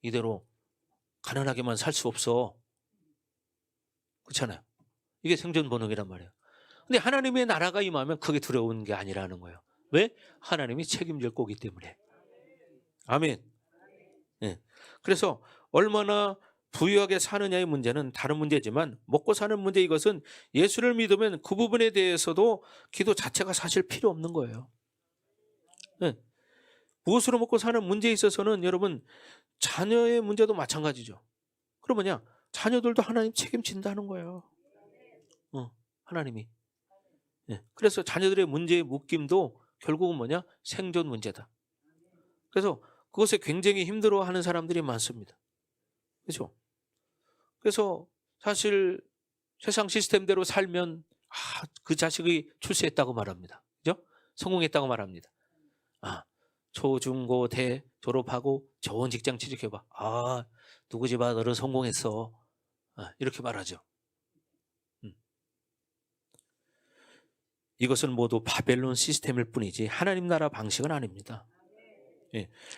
Speaker 1: 이대로 가난하게만 살 수 없어. 그렇잖아요. 이게 생존 본능이란 말이에요. 근데 하나님의 나라가 임하면 그게 두려운 게 아니라는 거예요. 왜? 하나님이 책임질 거기 때문에. 아멘. 네. 그래서 얼마나 부유하게 사느냐의 문제는 다른 문제지만 먹고 사는 문제 이것은 예수를 믿으면 그 부분에 대해서도 기도 자체가 사실 필요 없는 거예요. 네. 무엇으로 먹고 사는 문제에 있어서는 여러분 자녀의 문제도 마찬가지죠. 그럼 뭐냐? 자녀들도 하나님 책임진다는 거예요. 하나님이. 그래서 자녀들의 문제의 묶임도 결국은 뭐냐? 생존 문제다. 그래서 그것에 굉장히 힘들어하는 사람들이 많습니다. 그렇죠? 그래서 사실 세상 시스템대로 살면 그 자식이 출세했다고 말합니다. 그죠? 성공했다고 말합니다. 초, 중, 고, 대 졸업하고 좋은 직장 취직해봐. 누구 집 아들은 성공했어. 이렇게 말하죠. 이것은 모두 바벨론 시스템일 뿐이지 하나님 나라 방식은 아닙니다.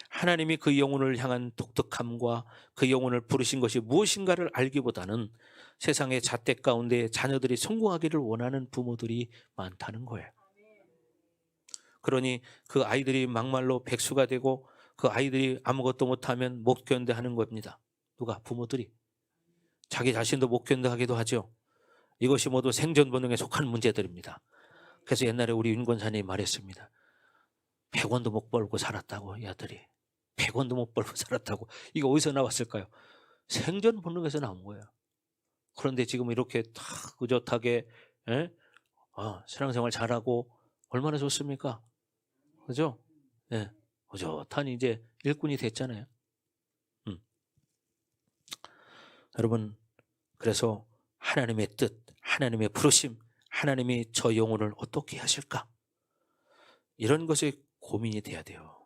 Speaker 1: 하나님이 그 영혼을 향한 독특함과 그 영혼을 부르신 것이 무엇인가를 알기보다는 세상의 잣대 가운데 자녀들이 성공하기를 원하는 부모들이 많다는 거예요. 그러니 그 아이들이 막말로 백수가 되고 그 아이들이 아무것도 못하면 못 견뎌하는 겁니다. 누가? 부모들이. 자기 자신도 못 견뎌하기도 하죠. 이것이 모두 생존 본능에 속한 문제들입니다. 그래서 옛날에 우리 윤권사님이 말했습니다. 100원도 못 벌고 살았다고, 이 아들이. 100원도 못 벌고 살았다고. 이거 어디서 나왔을까요? 생존 본능에서 나온 거예요. 그런데 지금 이렇게 탁 의젓하게 신앙생활 잘하고 얼마나 좋습니까? 그죠? 의젓한 이제 일꾼이 됐잖아요. 여러분, 그래서 하나님의 뜻, 하나님의 부르심, 하나님이 저 영혼을 어떻게 하실까? 이런 것이 고민이 돼야 돼요.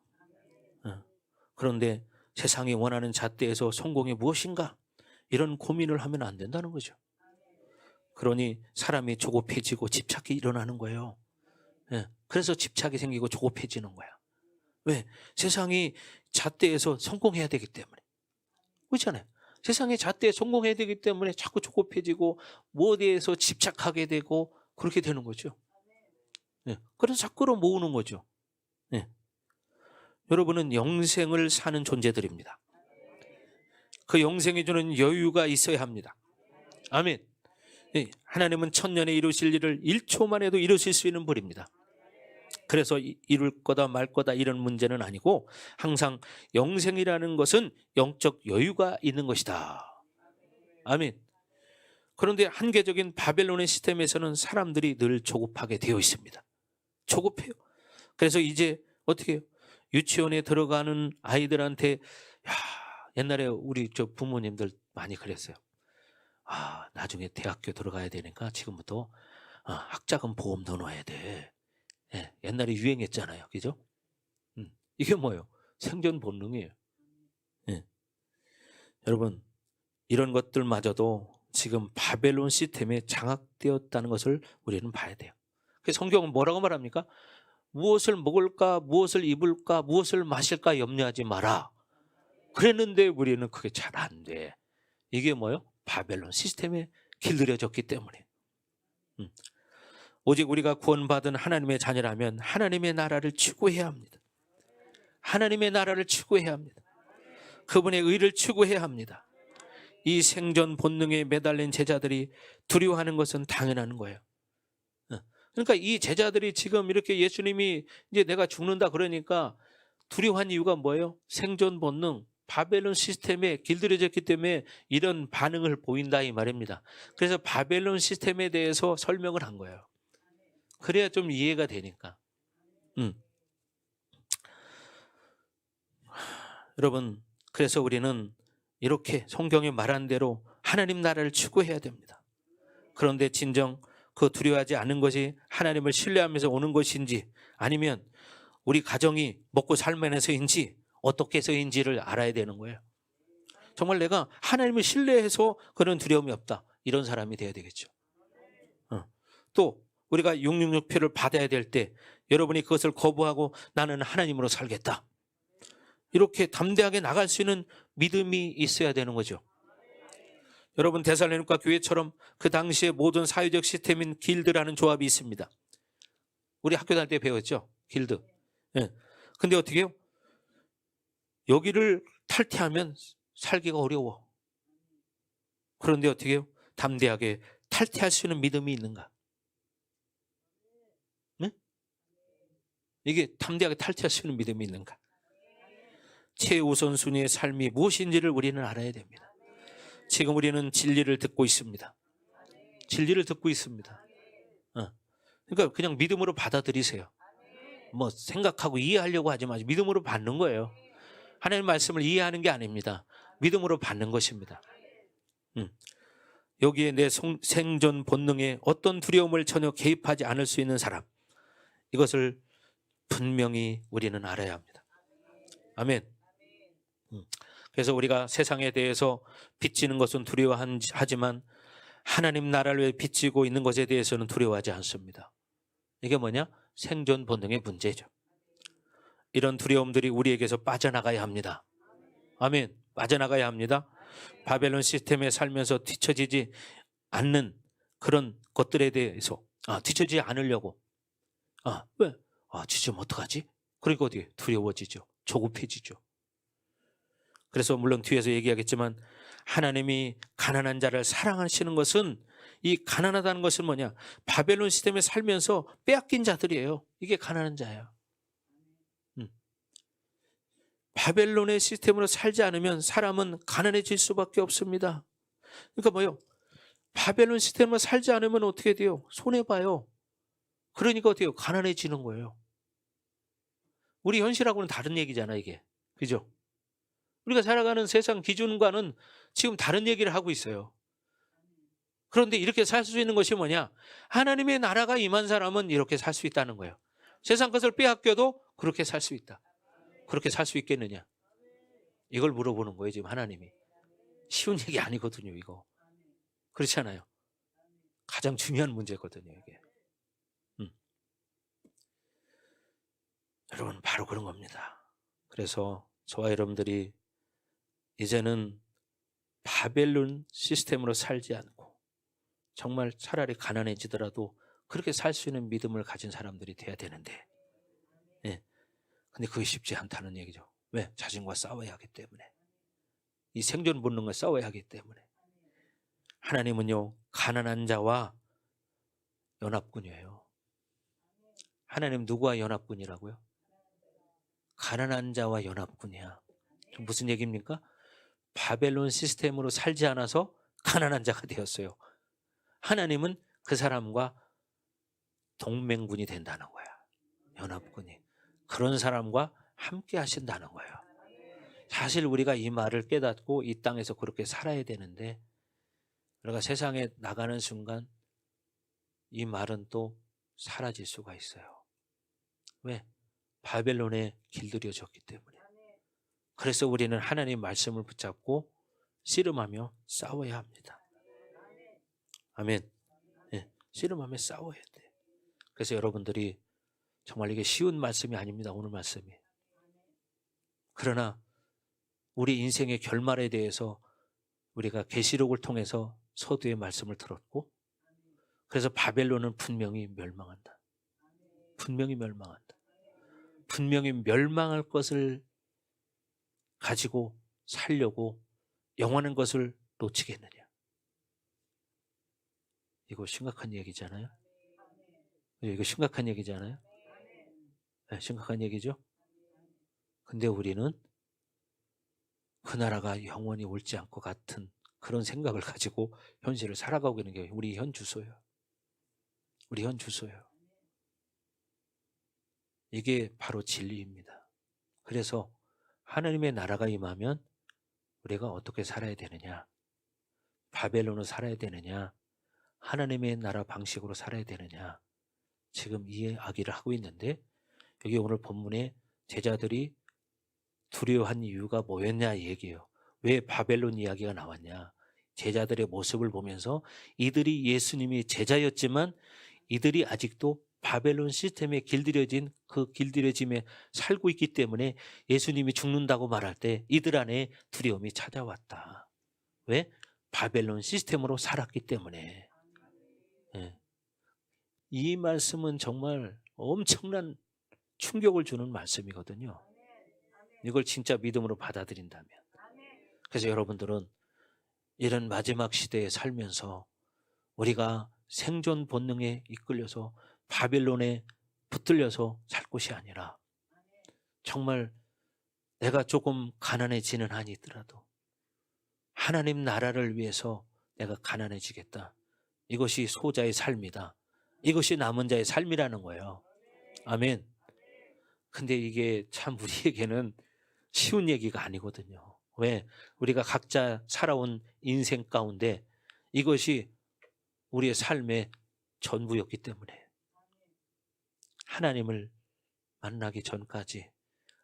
Speaker 1: 그런데 세상이 원하는 잣대에서 성공이 무엇인가? 이런 고민을 하면 안 된다는 거죠. 그러니 사람이 조급해지고 집착이 일어나는 거예요. 그래서 집착이 생기고 조급해지는 거야. 왜? 세상이 잣대에서 성공해야 되기 때문에. 그렇잖아요. 세상의 잣대에 성공해야 되기 때문에 자꾸 조급해지고 무엇에서 집착하게 되고 그렇게 되는 거죠. 그래서 자꾸로 모으는 거죠. 여러분은 영생을 사는 존재들입니다. 그 영생이 주는 여유가 있어야 합니다. 아멘. 하나님은 천년에 이루실 일을 1초만 해도 이루실 수 있는 분입니다. 그래서 이룰 거다 말 거다 이런 문제는 아니고 항상 영생이라는 것은 영적 여유가 있는 것이다. 아멘. 그런데 한계적인 바벨론의 시스템에서는 사람들이 늘 조급하게 되어 있습니다. 조급해요. 그래서 이제 어떻게 해요? 유치원에 들어가는 아이들한테 옛날에 우리 저 부모님들 많이 그랬어요. 나중에 대학교 들어가야 되니까 지금부터 학자금 보험 넣어놔야 돼. 옛날에 유행했잖아요. 그죠? 이게 뭐예요? 생존 본능이에요. 여러분, 이런 것들마저도 지금 바벨론 시스템에 장악되었다는 것을 우리는 봐야 돼요. 성경은 뭐라고 말합니까? 무엇을 먹을까, 무엇을 입을까, 무엇을 마실까 염려하지 마라. 그랬는데 우리는 그게 잘 안 돼. 이게 뭐예요? 바벨론 시스템에 길들여졌기 때문에. 오직 우리가 구원받은 하나님의 자녀라면 하나님의 나라를 추구해야 합니다. 하나님의 나라를 추구해야 합니다. 그분의 의를 추구해야 합니다. 이 생존 본능에 매달린 제자들이 두려워하는 것은 당연한 거예요. 그러니까 이 제자들이 지금 이렇게 예수님이 이제 내가 죽는다 그러니까 두려워한 이유가 뭐예요? 생존 본능, 바벨론 시스템에 길들여졌기 때문에 이런 반응을 보인다 이 말입니다. 그래서 바벨론 시스템에 대해서 설명을 한 거예요. 그래야 좀 이해가 되니까. 여러분, 그래서 우리는 이렇게 성경이 말한 대로 하나님 나라를 추구해야 됩니다. 그런데 진정 그 두려워하지 않는 것이 하나님을 신뢰하면서 오는 것인지 아니면 우리 가정이 먹고 살면서인지 어떻게 해서인지를 알아야 되는 거예요. 정말 내가 하나님을 신뢰해서 그런 두려움이 없다. 이런 사람이 돼야 되겠죠. 또 우리가 666표를 받아야 될 때 여러분이 그것을 거부하고 나는 하나님으로 살겠다. 이렇게 담대하게 나갈 수 있는 믿음이 있어야 되는 거죠. 여러분, 데살로니가 교회처럼 그 당시에 모든 사회적 시스템인 길드라는 조합이 있습니다. 우리 학교 다닐 때 배웠죠? 길드. 근데 어떻게 해요? 여기를 탈퇴하면 살기가 어려워. 그런데 어떻게 해요? 담대하게 탈퇴할 수 있는 믿음이 있는가? 네? 이게 담대하게 탈퇴할 수 있는 믿음이 있는가? 최우선순위의 삶이 무엇인지를 우리는 알아야 됩니다. 지금 우리는 진리를 듣고 있습니다. 진리를 듣고 있습니다. 그러니까 그냥 믿음으로 받아들이세요. 뭐 생각하고 이해하려고 하지 마시고 믿음으로 받는 거예요. 하나님 말씀을 이해하는 게 아닙니다. 믿음으로 받는 것입니다. 여기에 내 생존 본능에 어떤 두려움을 전혀 개입하지 않을 수 있는 사람, 이것을 분명히 우리는 알아야 합니다. 아멘. 그래서 우리가 세상에 대해서 빚지는 것은 두려워하지만 하나님 나라를 위해 빚지고 있는 것에 대해서는 두려워하지 않습니다. 이게 뭐냐? 생존 본능의 문제죠. 이런 두려움들이 우리에게서 빠져나가야 합니다. 아멘. 빠져나가야 합니다. 바벨론 시스템에 살면서 뒤처지지 않는 그런 것들에 대해서 뒤처지지 않으려고 왜? 뒤처지면 어떡하지? 그러니까 어떻게 두려워지죠. 조급해지죠. 그래서 물론 뒤에서 얘기하겠지만 하나님이 가난한 자를 사랑하시는 것은, 이 가난하다는 것은 뭐냐? 바벨론 시스템에 살면서 빼앗긴 자들이에요. 이게 가난한 자예요. 바벨론의 시스템으로 살지 않으면 사람은 가난해질 수밖에 없습니다. 그러니까 뭐요? 바벨론 시스템으로 살지 않으면 어떻게 돼요? 손해봐요. 그러니까 어떻게 해요? 가난해지는 거예요. 우리 현실하고는 다른 얘기잖아 이게. 그죠? 우리가 살아가는 세상 기준과는 지금 다른 얘기를 하고 있어요. 그런데 이렇게 살 수 있는 것이 뭐냐? 하나님의 나라가 임한 사람은 이렇게 살 수 있다는 거예요. 세상 것을 빼앗겨도 그렇게 살 수 있다. 그렇게 살 수 있겠느냐? 이걸 물어보는 거예요 지금 하나님이. 쉬운 얘기 아니거든요 이거. 그렇잖아요. 가장 중요한 문제거든요 이게. 여러분 바로 그런 겁니다. 그래서 저와 여러분들이 이제는 바벨론 시스템으로 살지 않고 정말 차라리 가난해지더라도 그렇게 살 수 있는 믿음을 가진 사람들이 돼야 되는데, 근데 그게 쉽지 않다는 얘기죠. 왜? 자신과 싸워야 하기 때문에. 이 생존 본능과 싸워야 하기 때문에. 하나님은요 가난한 자와 연합군이에요. 하나님 누구와 연합군이라고요? 가난한 자와 연합군이야. 무슨 얘기입니까? 바벨론 시스템으로 살지 않아서 가난한 자가 되었어요. 하나님은 그 사람과 동맹군이 된다는 거야. 연합군이. 그런 사람과 함께 하신다는 거예요. 사실 우리가 이 말을 깨닫고 이 땅에서 그렇게 살아야 되는데, 우리가 세상에 나가는 순간 이 말은 또 사라질 수가 있어요. 왜? 바벨론에 길들여졌기 때문에. 그래서 우리는 하나님 말씀을 붙잡고 씨름하며 싸워야 합니다. 아멘. 씨름하며 싸워야 돼. 그래서 여러분들이 정말 이게 쉬운 말씀이 아닙니다. 오늘 말씀이. 그러나 우리 인생의 결말에 대해서 우리가 계시록을 통해서 서두의 말씀을 들었고, 그래서 바벨론은 분명히 멸망한다. 분명히 멸망한다. 분명히 멸망할 것을 가지고 살려고 영원한 것을 놓치겠느냐. 이거 심각한 얘기잖아요. 이거 심각한 얘기잖아요. 네, 심각한 얘기죠. 근데 우리는 그 나라가 영원히 올지 않을 것 같은 그런 생각을 가지고 현실을 살아가고 있는 게 우리 현 주소예요. 우리 현 주소예요. 이게 바로 진리입니다. 그래서 하나님의 나라가 임하면 우리가 어떻게 살아야 되느냐, 바벨론으로 살아야 되느냐, 하나님의 나라 방식으로 살아야 되느냐, 지금 이 이야기를 하고 있는데, 여기 오늘 본문에 제자들이 두려워한 이유가 뭐였냐 얘기예요. 왜 바벨론 이야기가 나왔냐. 제자들의 모습을 보면서 이들이 예수님이 제자였지만 이들이 아직도 바벨론 시스템에 길들여진 그 길들여짐에 살고 있기 때문에 예수님이 죽는다고 말할 때 이들 안에 두려움이 찾아왔다. 왜? 바벨론 시스템으로 살았기 때문에. 이 말씀은 정말 엄청난 충격을 주는 말씀이거든요. 이걸 진짜 믿음으로 받아들인다면. 그래서 여러분들은 이런 마지막 시대에 살면서 우리가 생존 본능에 이끌려서 바벨론에 붙들려서 살 곳이 아니라, 정말 내가 조금 가난해지는 한이 있더라도 하나님 나라를 위해서 내가 가난해지겠다. 이것이 소자의 삶이다. 이것이 남은 자의 삶이라는 거예요. 아멘. 근데 이게 참 우리에게는 쉬운 얘기가 아니거든요. 왜? 우리가 각자 살아온 인생 가운데 이것이 우리의 삶의 전부였기 때문에 하나님을 만나기 전까지,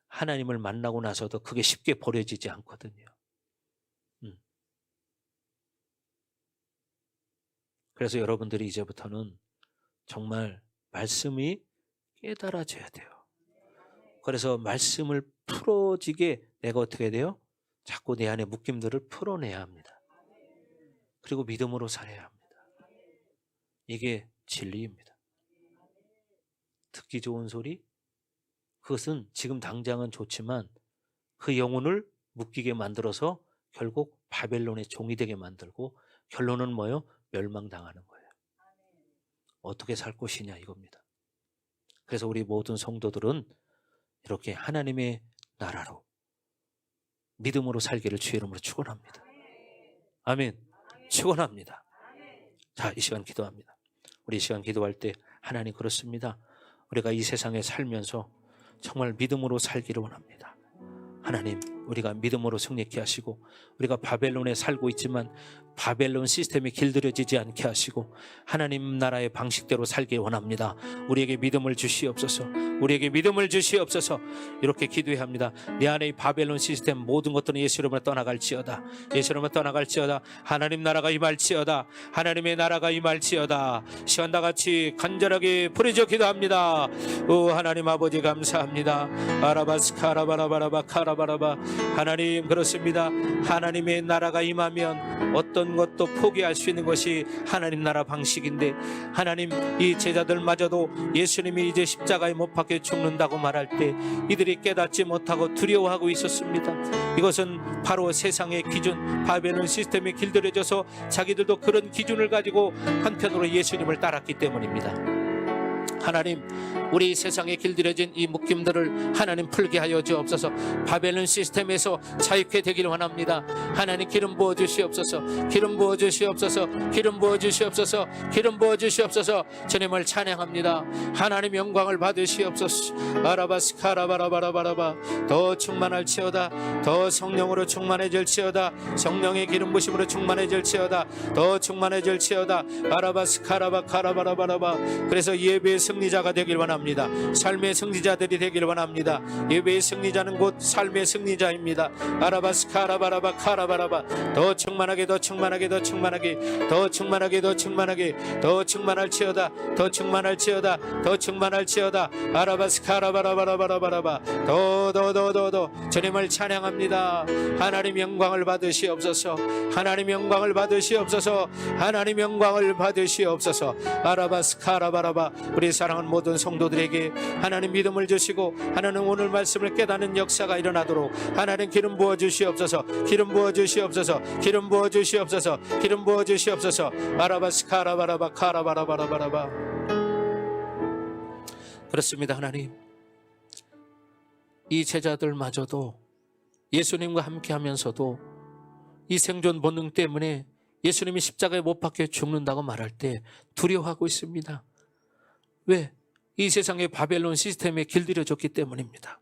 Speaker 1: 하나님을 만나고 나서도 그게 쉽게 버려지지 않거든요. 그래서 여러분들이 이제부터는 정말 말씀이 깨달아져야 돼요. 그래서 말씀을 풀어지게 내가 어떻게 돼요? 자꾸 내 안에 묶임들을 풀어내야 합니다. 그리고 믿음으로 살아야 합니다. 이게 진리입니다. 듣기 좋은 소리, 그것은 지금 당장은 좋지만 그 영혼을 묶이게 만들어서 결국 바벨론의 종이 되게 만들고 결론은 뭐예요? 멸망당하는 거예요. 어떻게 살 것이냐 이겁니다. 그래서 우리 모든 성도들은 이렇게 하나님의 나라로 믿음으로 살기를 주의 이름으로 축원합니다. 아멘. 축원합니다. 자, 이 시간 기도합니다. 우리 이 시간 기도할 때 하나님 그렇습니다. 우리가 이 세상에 살면서 정말 믿음으로 살기를 원합니다. 하나님, 우리가 믿음으로 승리케 하시고 우리가 바벨론에 살고 있지만 바벨론 시스템이 길들여지지 않게 하시고 하나님 나라의 방식대로 살기 원합니다. 우리에게 믿음을 주시옵소서. 우리에게 믿음을 주시옵소서. 이렇게 기도해야 합니다. 내 안에 이 바벨론 시스템 모든 것들은 예수 이름으로 떠나갈지어다. 예수 이름으로 떠나갈지어다. 하나님 나라가 임할지어다. 하나님의 나라가 임할지어다. 시간 다 같이 간절하게 부르짖어 기도합니다. 오 하나님 아버지 감사합니다. 아라바스카라바라바라바 카라바라바. 하나님 그렇습니다. 하나님의 나라가 임하면 어떤 것도 포기할 수 있는 것이 하나님 나라 방식인데 하나님 이 제자들마저도 예수님이 이제 십자가에 못 박혀 죽는다고 말할 때 이들이 깨닫지 못하고 두려워하고 있었습니다. 이것은 바로 세상의 기준 바벨론 시스템에 길들여져서 자기들도 그런 기준을 가지고 한편으로 예수님을 따랐기 때문입니다. 하나님 우리 세상에 길들여진 이 묶임들을 하나님 풀게 하여 주옵소서. 바벨론 시스템에서 자유케 되기를 원합니다. 하나님 기름 부어 주시옵소서. 기름 부어 주시옵소서. 기름 부어 주시옵소서. 기름 부어 주시옵소서. 주님을 찬양합니다. 하나님 영광을 받으시옵소서. 아라바스카라바라바라바라바. 더 충만할지어다. 더 성령으로 충만해질지어다. 성령의 기름 부심으로 충만해질지어다. 더 충만해질지어다. 아라바스카라바카라바라바라바. 그래서 예배의 승리자가 되길 원합니다. 삶의 승리자들이 되길 원합니다. 예배의 승리자는 곧 삶의 승리자입니다. 아라바스카라바라바 카라바라바. 더 충만하게 더 충만하게 더 충만하게 더 충만하게 더 충만하게 더 충만할지어다. 더 충만할지어다. 더 충만할지어다. 아라바스카라바라바라바라바. 더 주님을 찬양합니다. 하나님 영광을 받으시옵소서. 하나님 영광을 받으시옵소서. 하나님 영광을 받으시옵소서. 아라바스카라바라바. 우리 사랑하는 모든 성도들에게 하나님 믿음을 주시고 하나님 오늘 말씀을 깨닫는 역사가 일어나도록 하나님 기름 부어 주시옵소서. 기름 부어 주시옵소서. 기름 부어 주시옵소서. 기름 부어 주시옵소서. 아라바스카라바라바 카라바라바라바라바. 그렇습니다. 하나님 이 제자들마저도 예수님과 함께 하면서도 이 생존 본능 때문에 예수님이 십자가에 못 박혀 죽는다고 말할 때 두려워하고 있습니다. 왜? 이 세상의 바벨론 시스템에 길들여졌기 때문입니다.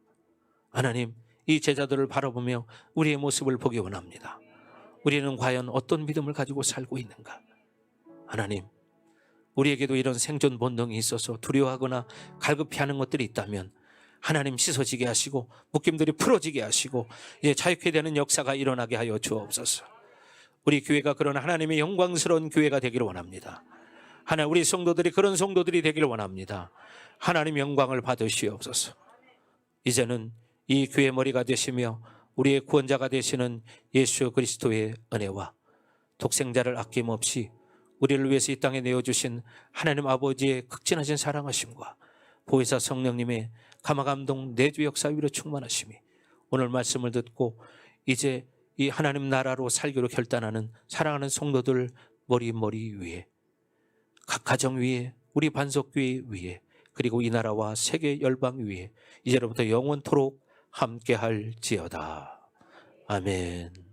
Speaker 1: 하나님 이 제자들을 바라보며 우리의 모습을 보기 원합니다. 우리는 과연 어떤 믿음을 가지고 살고 있는가? 하나님 우리에게도 이런 생존 본능이 있어서 두려워하거나 갈급해하는 것들이 있다면 하나님 씻어지게 하시고 묶임들이 풀어지게 하시고 이제 자유케 되는 역사가 일어나게 하여 주옵소서. 우리 교회가 그런 하나님의 영광스러운 교회가 되기를 원합니다. 하나님 우리 성도들이 그런 성도들이 되기를 원합니다. 하나님 영광을 받으시옵소서. 이제는 이 교회 머리가 되시며 우리의 구원자가 되시는 예수 그리스도의 은혜와 독생자를 아낌없이 우리를 위해서 이 땅에 내어주신 하나님 아버지의 극진하신 사랑하심과 보혜사 성령님의 감화감동 내주 역사 위로 충만하심이 오늘 말씀을 듣고 이제 이 하나님 나라로 살기로 결단하는 사랑하는 성도들 머리 위에 각 가정 위에 우리 반석교회 위에 그리고 이 나라와 세계 열방 위에 이제로부터 영원토록 함께할지어다. 아멘.